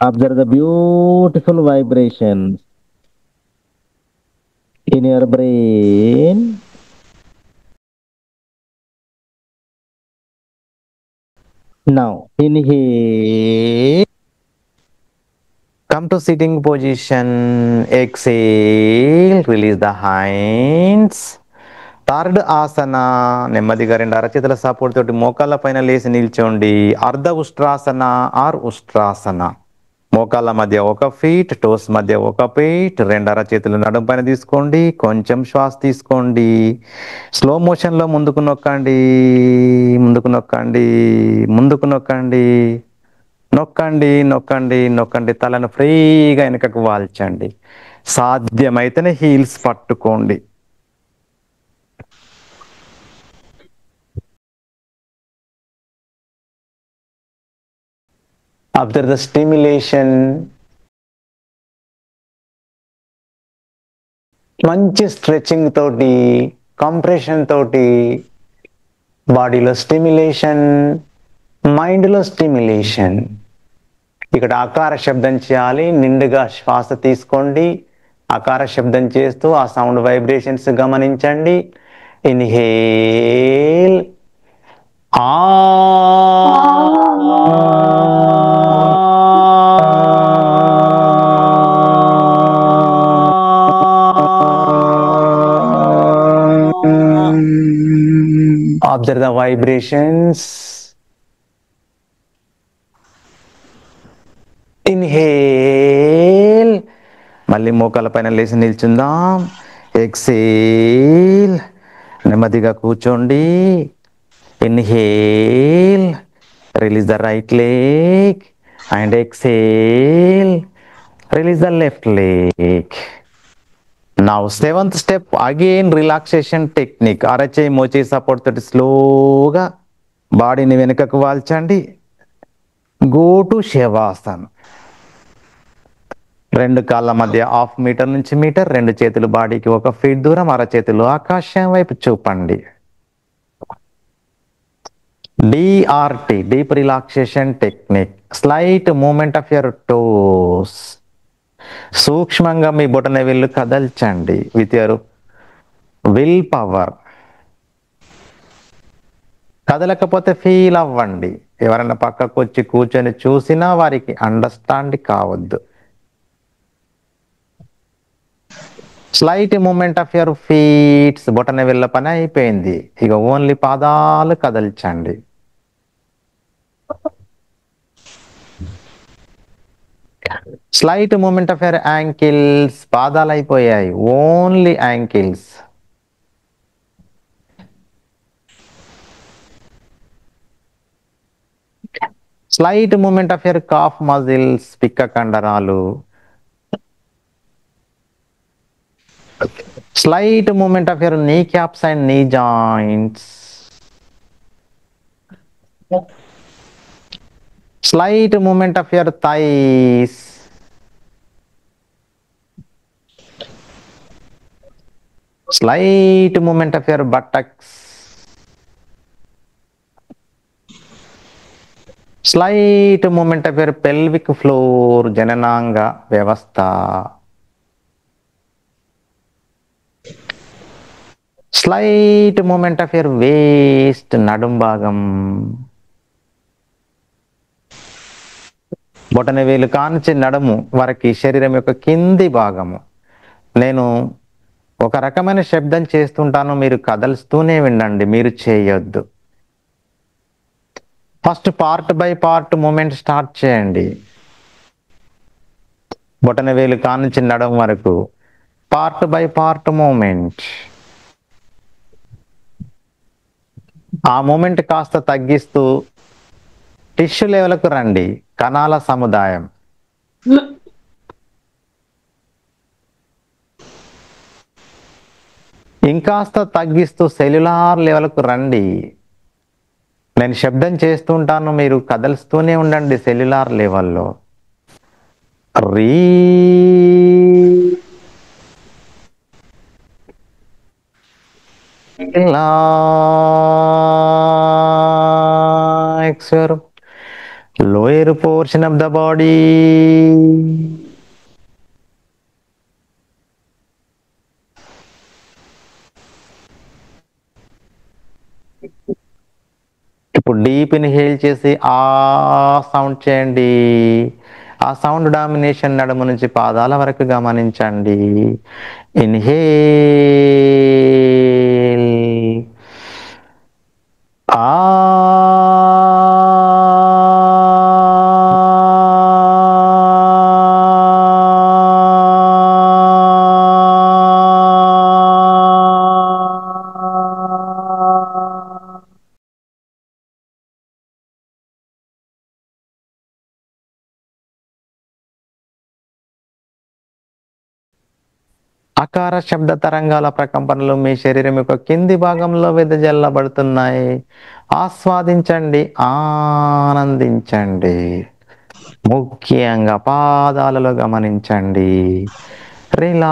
observe the beautiful vibrations in your brain. Now inhale, come to sitting position. Exhale, release the hands. Third asana. నెమ్మదిగా 2 అరచేతుల సపోర్ట్ తోటి మోకాళ్ళ పైన లేచి నిల్చోండి. అర్ధ ఉష్ట్రాసన ఆర్ ఉష్ట్రాసన. మోకాళ్ళ మధ్య 1 ఫీట్, టోస్ మధ్య 1 ఫీట్, 2 అరచేతులు నడుము పైన తీసుకోండి. కొంచెం శ్వాస తీసుకోండి. స్లో మోషన్లో ముందుకు నొక్కండి, ముందుకు నొక్కండి, ముందుకు నొక్కండి, నొక్కండి, నొక్కండి, నొక్కండి. తలను ఫ్రీగా వెనుకకు వాల్చండి. సాధ్యమైతేనే హీల్స్ పట్టుకోండి. Observe the stimulation. మంచి స్ట్రెచింగ్ తోటి, కంప్రెషన్ తోటి బాడీలో స్టిమ్యులేషన్, మైండ్లో స్టిమ్యులేషన్. ఇక్కడ ఆకార శబ్దం చేయాలి. నిండుగా శ్వాస తీసుకోండి. ఆకార శబ్దం చేస్తూ ఆ సౌండ్ వైబ్రేషన్స్ గమనించండి. ఇన్హేల్, ఆ observe the vibrations. ఇన్హేల్, మళ్ళీ మోకాల పైన లేచి నిల్చుందాం. ఎక్సేల్, నెమ్మదిగా కూర్చోండి. Inhale, release the right leg and exhale, release the left leg. Now 7th step, again relaxation technique. అరచేయి మోచేయి సపోర్ట్ తోటి స్లోగా బాడీని వెనుకకు వాల్చండి. Go to Shavasan. 2 కాళ్ళ మధ్య 1/2 మీటర్ నుంచి మీటర్, 2 చేతులు బాడీకి 1 ఫీట్ దూరం, అరచేతులు ఆకాశం వైపు చూపండి. DRT, deep relaxation technique. Slight movement of your toes. సూక్ష్మంగా మీ బొటన వేళ్ళు కదల్చండి విత్ యువర్ విల్ పవర్. కదలకపోతే ఫీల్ అవ్వండి. ఎవరైనా పక్కకు వచ్చి కూర్చొని చూసినా వారికి అండర్స్టాండ్ కావద్దు. Slight movement of your feets. బొటన వేళ్ళ పని అయిపోయింది. ఇక ఓన్లీ పాదాలు కదల్చండి. Slight movement of your ankles. పాదాలు అయిపోయాయి, only ankles. Slight movement of your calf muscles. పిక్క కండరాలు. Slight movement of your knee caps and knee joints. Slight movement of your thighs. Slight movement of your buttocks. Slight movement of your pelvic floor, Janananga Vyavastha. Slight movement of your waist, Nadumbagam. బొటన వేలు కాంచి నడుము వరకు శరీరం యొక్క కింది భాగము. నేను ఒక రకమైన శబ్దం చేస్తుంటాను, మీరు కదలుస్తూనే వినండి, మీరు చేయొద్దు. First part by part movement start చేయండి. బొటన వేలు కాంచి నడుము వరకు పార్ట్ బై పార్ట్ మూమెంట్. ఆ మూమెంట్ కాస్త తగ్గిస్తూ టిష్యూ లెవెల్కు రండి. కణాల సముదాయం. ఇంకాస్త తగ్గిస్తూ సెల్యులార్ లెవెల్కు రండి. నేను శబ్దం చేస్తుంటాను, మీరు కదలుస్తూనే ఉండండి సెల్యులార్ లెవెల్లో. Relax your lower portion of the body. ఇప్పుడు డీప్ ఇన్హేల్ చేసి ఆ సౌండ్ చేయండి. ఆ సౌండ్ డామినేషన్ నడుము నుంచి పాదాల వరకు గమనించండి. ఇన్హేల్, ఆ అకార శబ్ద తరంగాల ప్రకంపనలు మీ శరీరం యొక్క కింది భాగంలో వెదజల్లబడుతున్నాయి. ఆస్వాదించండి, ఆనందించండి. ముఖ్యంగా పాదాలలో గమనించండి. Relax,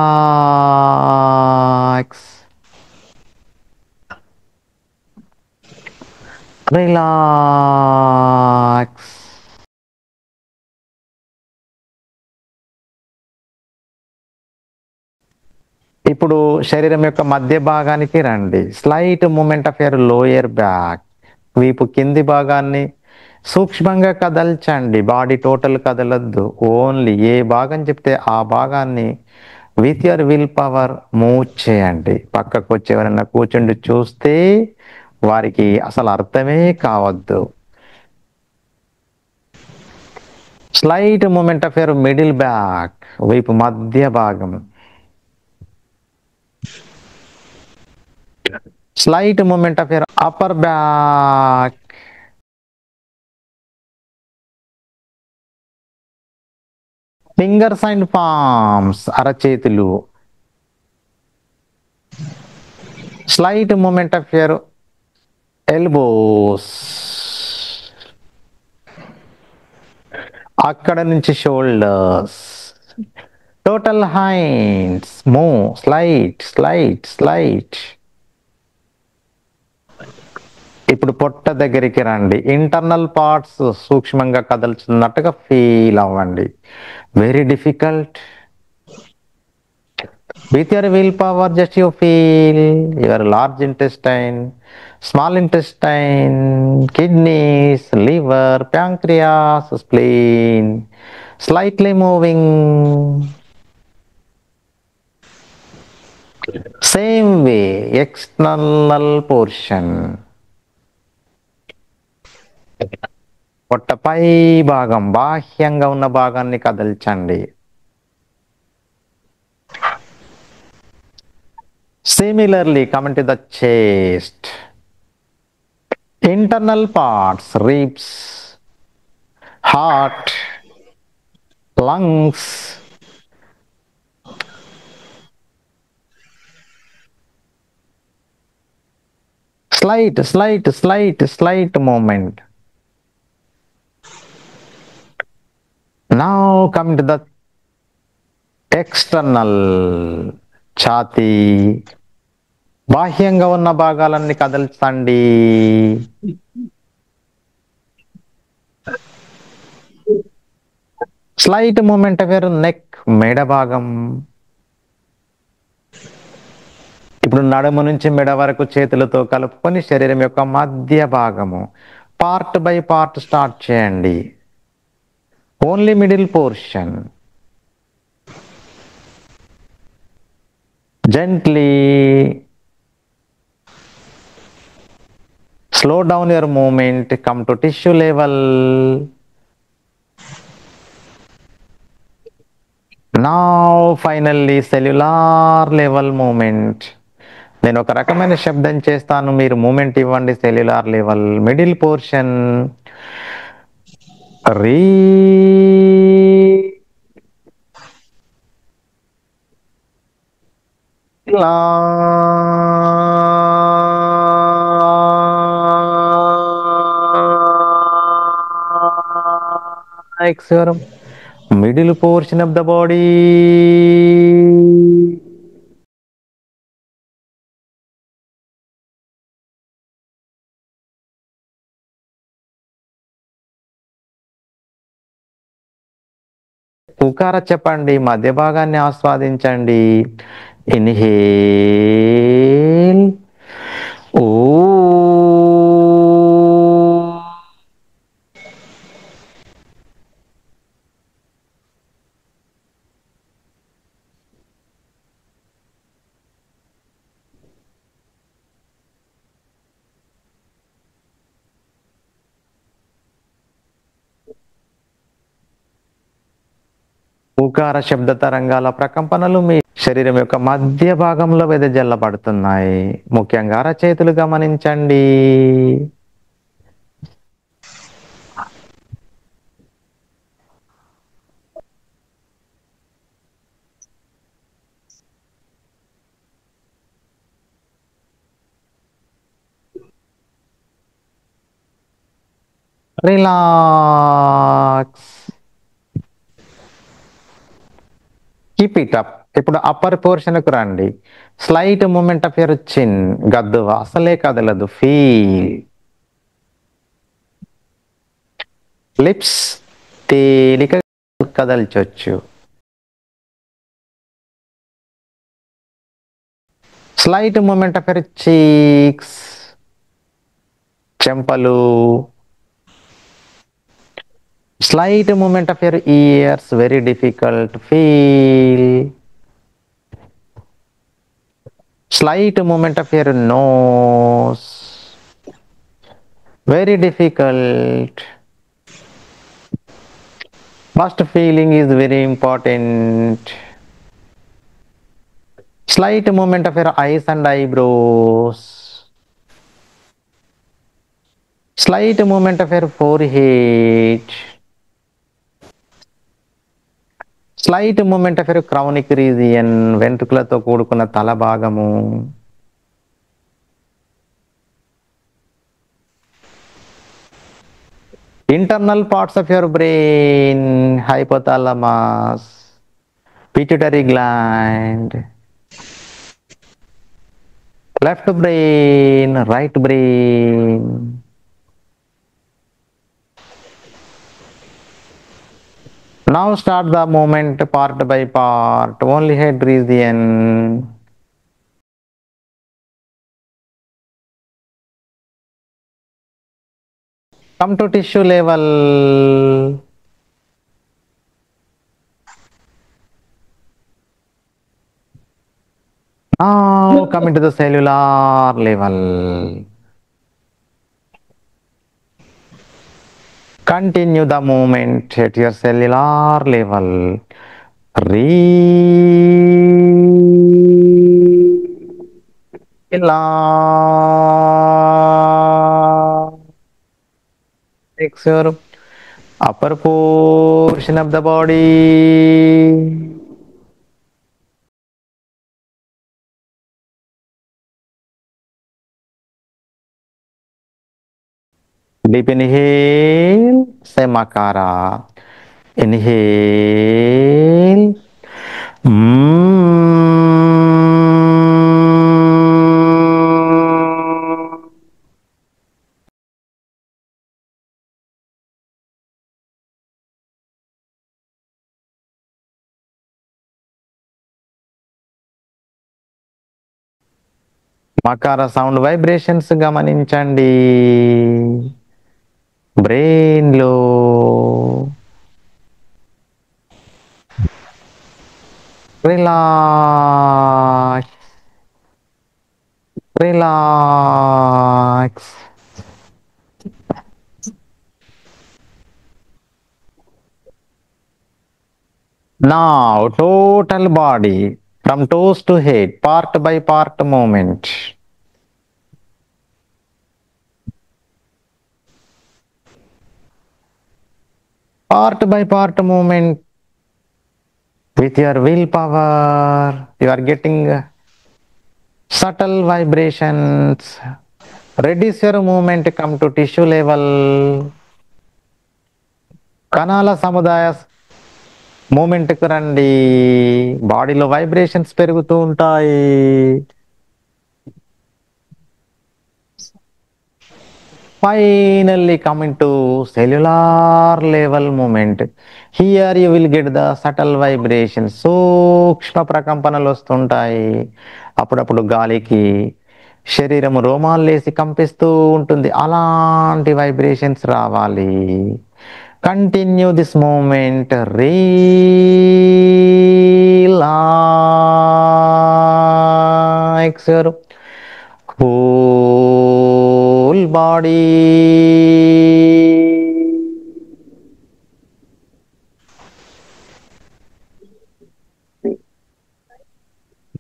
relax. ఇప్పుడు శరీరం యొక్క మధ్య భాగానికి రండి. Slight movement of your lower back. వీపు కింది భాగాన్ని సూక్ష్మంగా కదల్చండి. బాడీ టోటల్ కదలొద్దు. ఓన్లీ ఏ భాగం చెప్తే ఆ భాగాన్ని with your will power move చేయండి. పక్కకు వచ్చి ఎవరైనా కూర్చుండి చూస్తే వారికి అసలు అర్థమే కావద్దు. Slight movement of your middle back. వీపు మధ్య భాగం. Slight movement of your upper back. Fingers and palms, అరచేతులు. Slight movement of your elbows. అక్కడ నుంచి shoulders. Total hands move slight slight slight. ఇప్పుడు పొట్ట దగ్గరికి రండి. ఇంటర్నల్ పార్ట్స్ సూక్ష్మంగా కదులుతున్నట్టుగా ఫీల్ అవ్వండి. Very difficult. With your will power just you feel your large intestine, small intestine, kidneys, liver, pancreas, spleen slightly moving. Same way external portion. పొట్ట పై భాగం బాహ్యంగా ఉన్న భాగాన్ని కదల్చండి. Similarly coming to the chest. Internal parts ribs, heart, lungs, slight slight slight slight movement. Now coming to the external, ఛాతీ, బాహ్యంగా ఉన్న భాగాలన్నీ కదల్చండి. Slight movement of your neck, మెడ భాగం. ఇప్పుడు నడుము నుంచి మెడ వరకు చేతులతో కలుపుకొని శరీరం యొక్క మధ్య భాగము పార్ట్ బై పార్ట్ స్టార్ట్ చేయండి. Only middle portion. Gently slow down your movement, come to tissue level. Now finally cellular level movement. నేను ఒక రకమైన శబ్దం చేస్తాను, మీరు మూమెంట్ ఇవ్వండి. Cellular level middle portion. Re middle portion of the body. Ukara చెప్పండి, మధ్య భాగాన్ని ఆస్వాదించండి. ఇన్హేల్. ఓ ఉకార శబ్ద తరంగాల ప్రకంపనలు మీ శరీరం యొక్క మధ్య భాగంలో వెదజల్లబడుతున్నాయి. ముఖ్యంగా అరచేతులు గమనించండి. రిలాక్స్. Keep it up. ఇప్పుడు అప్పర్ పోర్షన్కు రండి. స్లైట్ మూమెంట్ ఆఫ్ యువర్ చిన్. గద్దువ అసలే కదలదు. ఫీల్ లిప్స్ తేలిక కదల్చొచ్చు. Slight movement of your cheeks. చెంపలు. Slight movement of your ears. Very difficult. Feel slight movement of your nose. Very difficult. First feeling is very important. Slight movement of your eyes and eyebrows. Slight movement of your forehead. Slight movement of your crownic region. వెంట్రుకలతో కూడుకున్న తల భాగము. Internal parts of your brain. Hypothalamus, pituitary gland, left brain, right brain. Now start the movement part by part. Only head region. Come to tissue level. Now come into the cellular level. Continue the movement at your cellular level. Relax your upper portion of the body. Deep inhale, say Makara. Inhale. Makara sound vibrations గమనించండి. బ్రెయిన్ లో relax relax. Now total body from toes to head, part by part movement. Part by part movement. With your willpower, you are getting subtle vibrations. Reduce your movement, come to tissue level. కణాల సముదాయ మూమెంట్కి రండి. బాడీలో వైబ్రేషన్స్ పెరుగుతూ ఉంటాయి. Finally come into cellular level movement. Here you will get the subtle vibrations. సూక్ష్మ ప్రకంపనలు వస్తుంటాయి. అప్పుడప్పుడు గాలికి శరీరం రోమాలేసి కంపిస్తూ ఉంటుంది. అలాంటి వైబ్రేషన్స్ రావాలి. Continue this movement. Relax your whole body.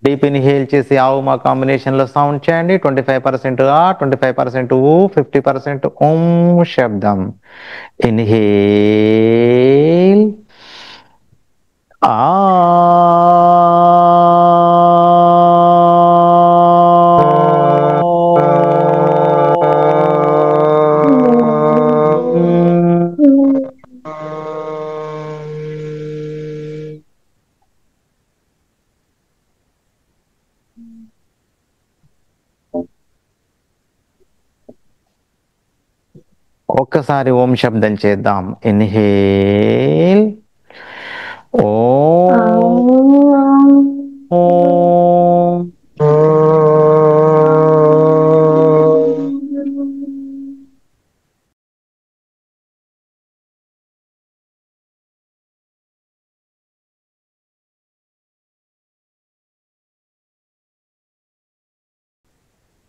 Deep inhale చేసి ఆవు మా కాంబినేషన్ లో సౌండ్ చేయండి. 25% ఆ, 25% ఊ, 50% ఓం శబ్దం. ఇన్హేల్ ఆ. ఒక్కసారి ఓం శబ్దం చేద్దాం. ఇన్హేల్. ఓం. ఓం.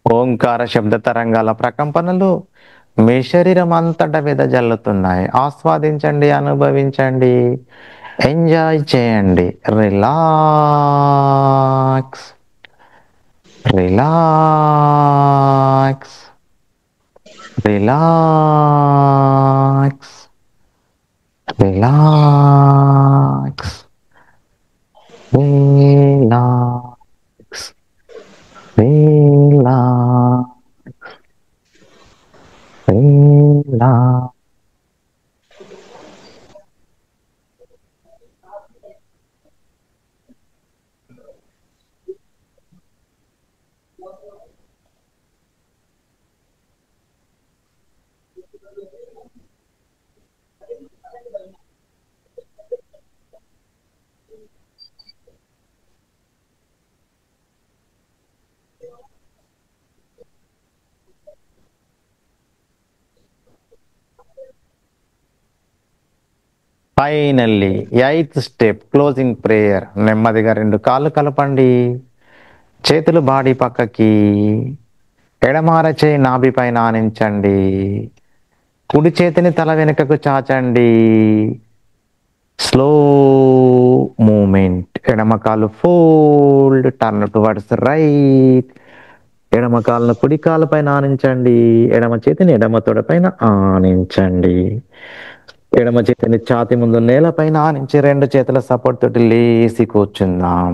ఓంకార శబ్ద తరంగాల ప్రకంపనలు మీ శరీరం అంతటా వెదజల్లుతున్నాయి. ఆస్వాదించండి, అనుభవించండి, ఎంజాయ్ చేయండి. Relax, relax, relax, relax, relax, relax, relax. Finally 8th step closing prayer. నెమ్మదిగా 2 కాళ్ళు కలపండి. చేతులు బాడీ పక్కకి. ఎడమార చేయి నాభి పైన ఆనించండి. కుడి చేతిని తల వెనుకకు చాచండి. Slow moment. ఎడమ కాలు ఫోల్డ్, టర్న్ టువర్డ్స్ రైట్. ఎడమ కాలును కుడి కాలు పైన ఆనించండి. ఎడమ చేతిని ఎడమ తొడ పైన ఆనించండి. ఎడమ చేతిని ఛాతి ముందు నేల పైన ఆనించి 2 చేతుల సపోర్ట్ తోటి లేసి కూర్చుందాం.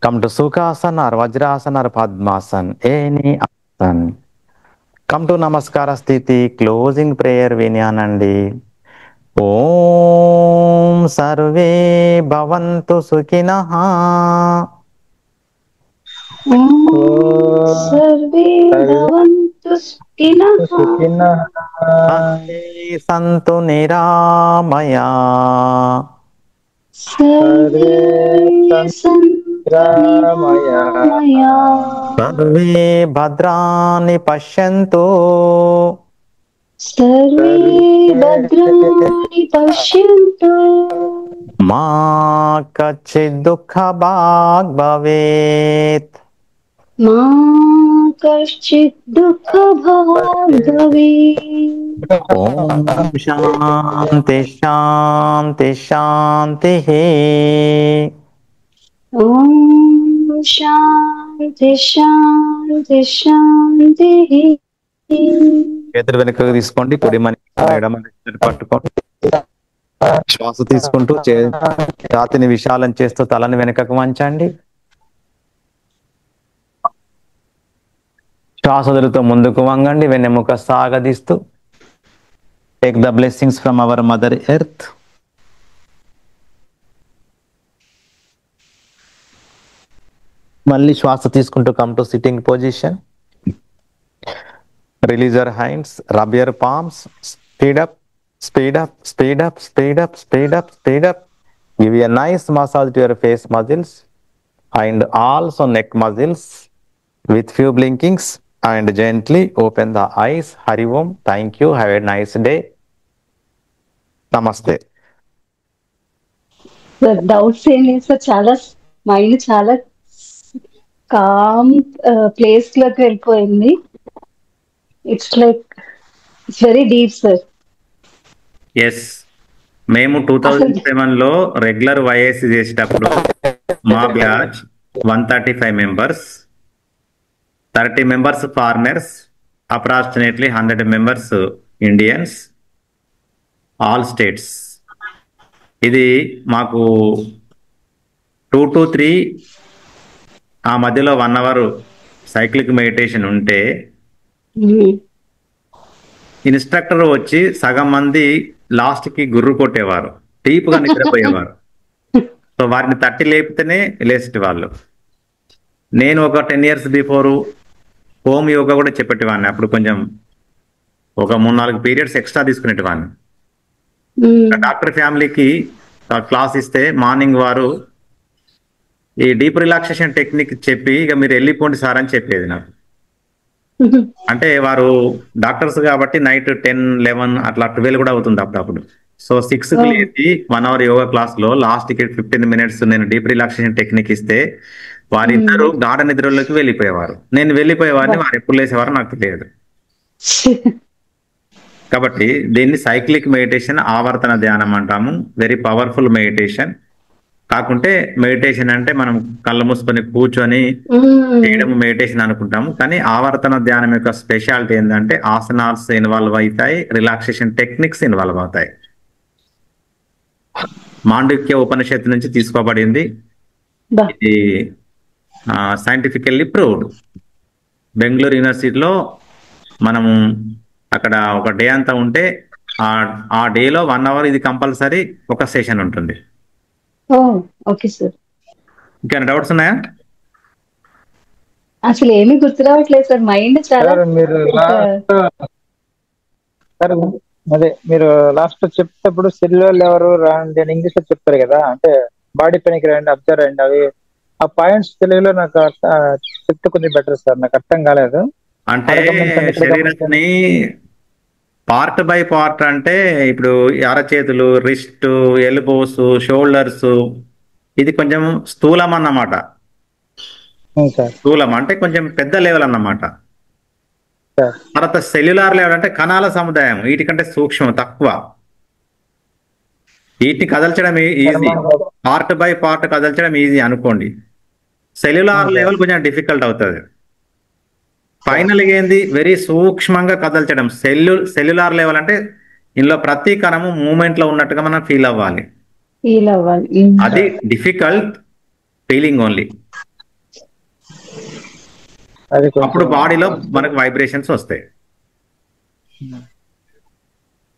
Come to Sukhasan or Vajrasan or Padmasan, any asan. Come to నమస్కార స్థితి. క్లోజింగ్ ప్రేయర్ వినానండి. ఓం సర్వే భవంతు సుఖినః. సర్వే భవంతు సుఖినః. సర్వే సంతు నిరామయా. సర్వే సంతు నిరామయా. సర్వే భద్రాని పశ్యంతు. సర్వే భద్రాణి పశ్యంతు. మా కచ్చిద్ దుఃఖ భాగ్ భవేత్. మా కశ్చిత్ దుఃఖ భాగ్ భవేత్. ఓం శాంతి శాంతి శాంతి. ఓం శాంతి శాంతి శాంతి. చేతులు వెనుకకు తీసుకోండి. కుడి మని ఎడమ చేతిని పట్టుకోండి. శ్వాస తీసుకుంటూ ఛాతిని విశాలం చేస్తూ తలని వెనుకకు వంచండి. శ్వాస వదులుతూ ముందుకు వంగండి. వెన్నెముక సాగదీస్తూ take the blessings from our mother earth. మళ్ళీ శ్వాస తీసుకుంటూ come to sitting position. Release your hands, rub your palms. Speed up, speed up, speed up, speed up, speed up, speed up. Give a nice massage to your face muscles and also neck muscles with few blinkings, and gently open the eyes. Hari Om. Thank you. Have a nice day. Namaste. Sir doubts ఏం లేదు సార్. చాలా మైండ్ చాలా కామ్ ప్లేస్ లోకి వెళ్ళిపోయింది. It's like it's very deep sir. Yes, మేము 2007లో రెగ్యులర్ వైఎస్ చేసేటప్పుడు మా batch 135 members, 30 members foreigners, approximately 100 members Indians, all states. ఇది మాకు 2 to 3 ఆ మధ్యలో 1 hour సైక్లిక్ మెడిటేషన్ ఉంటే ఇన్స్ట్రక్టర్ వచ్చి సగం మంది లాస్ట్ కి గుర్రు కొట్టేవారు, డీప్గా నిద్రపోయేవారు. సో వారిని తట్టి లేపితేనే లేచేటి వాళ్ళు. నేను ఒక 10 years బిఫోర్ హోమ్ యోగా కూడా చెప్పేటివాడిని. అప్పుడు కొంచెం ఒక 3-4 పీరియడ్స్ ఎక్స్ట్రా తీసుకునేటివాడిని. డాక్టర్ ఫ్యామిలీకి క్లాస్ ఇస్తే మార్నింగ్ వారు ఈ డీప్ రిలాక్సేషన్ టెక్నిక్ చెప్పి ఇక మీరు వెళ్ళిపోండి సార్ అని చెప్పేది నాకు. అంటే వారు డాక్టర్స్ కాబట్టి నైట్ 10-11 అట్లా 12 కూడా అవుతుంది అప్పుడప్పుడు. సో 6కి లేచి 1 అవర్ యోగా క్లాస్ లో లాస్ట్ కి 15 మినిట్స్ నేను డీప్ రిలాక్సేషన్ టెక్నిక్ ఇస్తే వారిద్దరు గాఢ నిద్రలోకి వెళ్ళిపోయేవారు. నేను వెళ్ళిపోయేవారిని, వారు ఎప్పుడు లేసేవారు నాకు తెలియదు. కాబట్టి దీన్ని సైక్లిక్ మెడిటేషన్, ఆవర్తన ధ్యానం అంటాము. Very powerful meditation. కాకుంటే మెడిటేషన్ అంటే మనం కళ్ళు మూసుకొని కూర్చొని చేయడం మెడిటేషన్ అనుకుంటాము. కానీ ఆవర్తన ధ్యానం యొక్క స్పెషాలిటీ ఏంటంటే ఆసనాస్ ఇన్వాల్వ్ అవుతాయి, రిలాక్సేషన్ టెక్నిక్స్ ఇన్వాల్వ్ అవుతాయి. మాండుక్య ఉపనిషత్తు నుంచి తీసుకోబడింది. ఇది సైంటిఫికల్లీ ప్రూవ్డ్. బెంగళూరు యూనివర్సిటీలో మనము అక్కడ ఒక డే అంతా ఉంటే ఆ డేలో 1 అవర్ ఇది కంపల్సరీ ఒక సెషన్ ఉంటుంది. Okay sir. ఇంకా డౌట్స్ ఉన్నాయా? అసలు ఏమీ గుర్తు రావట్లేదు సార్. మైండ్ చాలా మీరు అదే మీరు లాస్ట్ లో చెప్తేప్పుడు సెల్యులర్ ఎవరు రాండి అని ఇంగ్లీష్ లో చెప్తారు కదా, అంటే బాడీ పైనకి రండి, అబ్జర్వ్ అండి. అవి ఆ పాయింట్స్ తెలుగులో నాకు చెప్తే కొంచెం బెటర్ సార్, నాకు అర్థం కాలేదు. అంటే శరీరాన్ని పార్ట్ బై పార్ట్ అంటే ఇప్పుడు అరచేతులు, రిస్ట్, ఎల్బోస్, షోల్డర్స్, ఇది కొంచెం స్థూలం అన్నమాట. స్థూలం అంటే కొంచెం పెద్ద లెవెల్ అన్నమాట. తర్వాత సెల్యులార్ లెవెల్ అంటే కణాల సముదాయం, వీటికంటే సూక్ష్మం, తక్కువ. వీటిని కదల్చడం ఈజీ, పార్ట్ బై పార్ట్ కదల్చడం ఈజీ అనుకోండి. సెల్యులార్ లెవెల్ కొంచెం డిఫికల్ట్ అవుతుంది. ఫైనల్ గా ఏంది, వెరీ సూక్ష్మంగా కదల్చడం. సెల్యులార్ లెవెల్ అంటే ఇందులో ప్రతి కణము మూమెంట్ లో ఉన్నట్టుగా మనం ఫీల్ అవ్వాలి. అది డిఫికల్ట్ ఫీలింగ్ ఓన్లీ. అప్పుడు బాడీలో మనకు వైబ్రేషన్స్ వస్తాయి.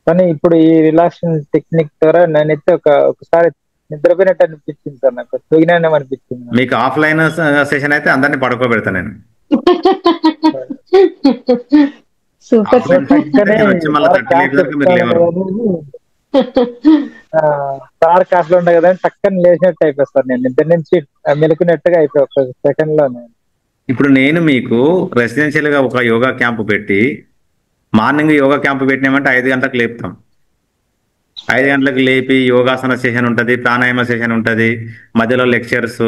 కానీ ఇప్పుడు ఈ రిలాక్సేషన్ టెక్నిక్ ద్వారా నేనైతే ఒకసారి నిద్రపోయినట్టు అనిపించింది సార్, నాకు తొగినానం అనిపించింది. మీకు ఆఫ్లైన్ సెషన్ అయితే అందరినీ పడుకోబెడతా నేను. సార్ క్లాస్ లో ఉండే కదా టక్కని లేచినట్టు అయిపోయి నేను నిద్ర నుంచి మెలుకున్నట్టుగా అయిపోయి ఒక సెకండ్ లో. ఇప్పుడు నేను మీకు రెసిడెన్షియల్ గా ఒక యోగా క్యాంప్ పెట్టి మార్నింగ్ యోగా క్యాంప్ పెట్టినామంటే 5 గంటలకు లేపుతాం. 5 గంటలకు లేపి యోగాసన సెషన్ ఉంటుంది, ప్రాణాయామ సెషన్ ఉంటుంది, మధ్యలో లెక్చర్స్,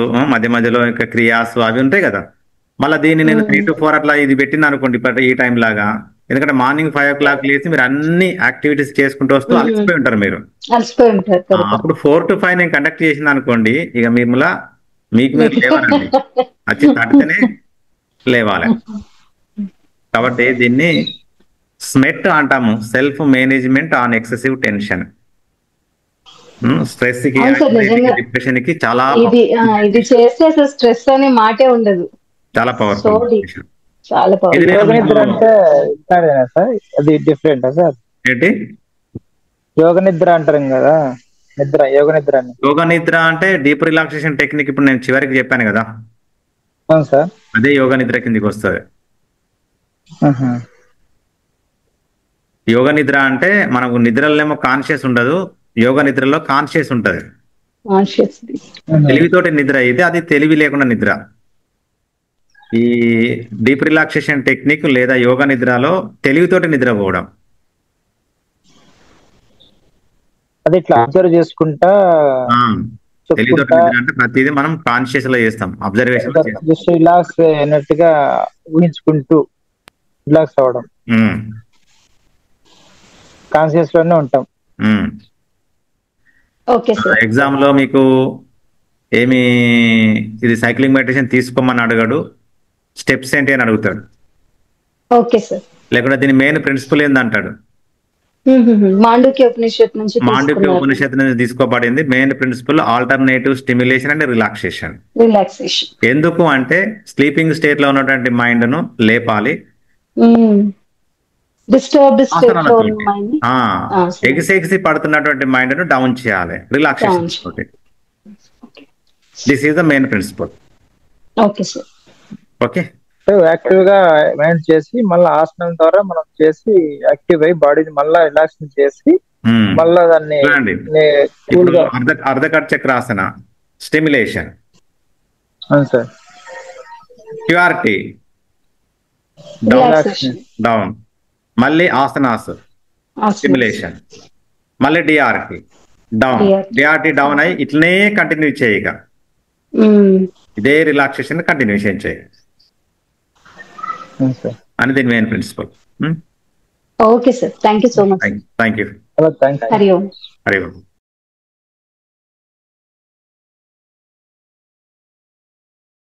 మధ్యలో ఇంకా క్రియాస్ అవి ఉంటాయి కదా. మళ్ళీ దీన్ని నేను 3 to 4 అట్లా ఇది పెట్టిన అనుకోండి ఈ టైం లాగా. ఎందుకంటే మార్నింగ్ 5 o'clock లేచి మీరు అన్ని యాక్టివిటీస్ చేసుకుంటూ వస్తూ అలసిపోయి ఉంటారు మీరు. అప్పుడు 4 to 5 నేను కండక్ట్ చేసింది అనుకోండి, ఇక మీకు మీరు లేవాలండి, వచ్చి తడితేనే లేవాలి. కాబట్టి దీన్ని స్మెట్ అంటాము, self management on excessive tension. Stress కి, డిప్రెషన్ కి చాలా ఇది చేస్తే అసలు స్ట్రెస్ అనే మాటే ఉండదు. చాలా పవర్ఫుల్. చాలా అది డిఫరెంట్ సార్. ఏంటి యోగ నిద్ర అంటారు కదా, యోగ నిద్ర అంటే డీప్ రిలాక్సేషన్ టెక్నిక్. ఇప్పుడు నేను చివరికి చెప్పాను కదా, అవును సార్, అదే యోగ నిద్ర కిందికి వస్తుంది. యోగ నిద్ర అంటే మనకు నిద్రలో కాన్షియస్ ఉండదు, యోగ నిద్రలో కాన్షియస్ ఉంటది. తెలివితోటి నిద్ర అయితే అది తెలివి లేకుండా నిద్ర. ఈ డీప్ రిలాక్సేషన్ టెక్నిక్ లేదా యోగ నిద్రలో తెలివితోటి నిద్రపోవడం. అది ఇట్లా అబ్జర్వ్ చేసుకుంటా, తెలివితోటి నిద్ర అంటే ప్రతిదీ మనం కాన్షియస్ లో చేస్తాం, అబ్జర్వేషన్ జస్ట్ రిలాక్స్ అయినట్టుగా ఊహించుకుంటూ రిలాక్స్ అవ్వడం, కాన్షియస్ లోనే ఉంటాం. ఎగ్జామ్ లో మీకు ఇది సైక్లింగ్ మెడిటేషన్ తీసుకోమని అడగడు, స్టెప్స్ ఏంటి అని అడుగుతాడు. లేకుంటే దీని మెయిన్ ప్రిన్సిపల్ ఏందంటాడు. మాండుక్య ఉపనిషత్తు నుంచి తీసుకోబడింది. Main principle alternative stimulation and relaxation. ఎందుకు అంటే స్లీపింగ్ స్టేట్ లో ఉన్నటువంటి మైండ్ ను లేపాలి, ఎగిసి పడుతున్నటువంటి మైండ్ ను డౌన్ చేయాలి రిలాక్సేషన్ తోటి. This is the main principle. Okay. యాక్టివ్ గా మైండ్ చేసి మళ్ళీ ఆసనం ద్వారా మనం చేసి యాక్టివ్ అయ్యి బాడీని మళ్ళా రిలాక్స్ చేసి మళ్ళా దాన్ని చూడండి కూల్ ఇప్పుడు గా. అర్ధకట్ చక్రాసన స్టిమ్యులేషన్, అవును sir. QRT down relaxation, down, మళ్ళీ ఆసనాస్ స్టిమ్యులేషన్, మళ్ళీ డిఆర్టీ డౌన్, డిఆర్టీ డౌన్ అయ్యి ఇట్లనే కంటిన్యూ చేయక ఇదే రిలాక్సేషన్ కంటిన్యూషన్ చేయ అవును సార్. అని దీని main principle. Okay sir, thank you so much. Thank you. Thanks. Hari Om. Hari Om.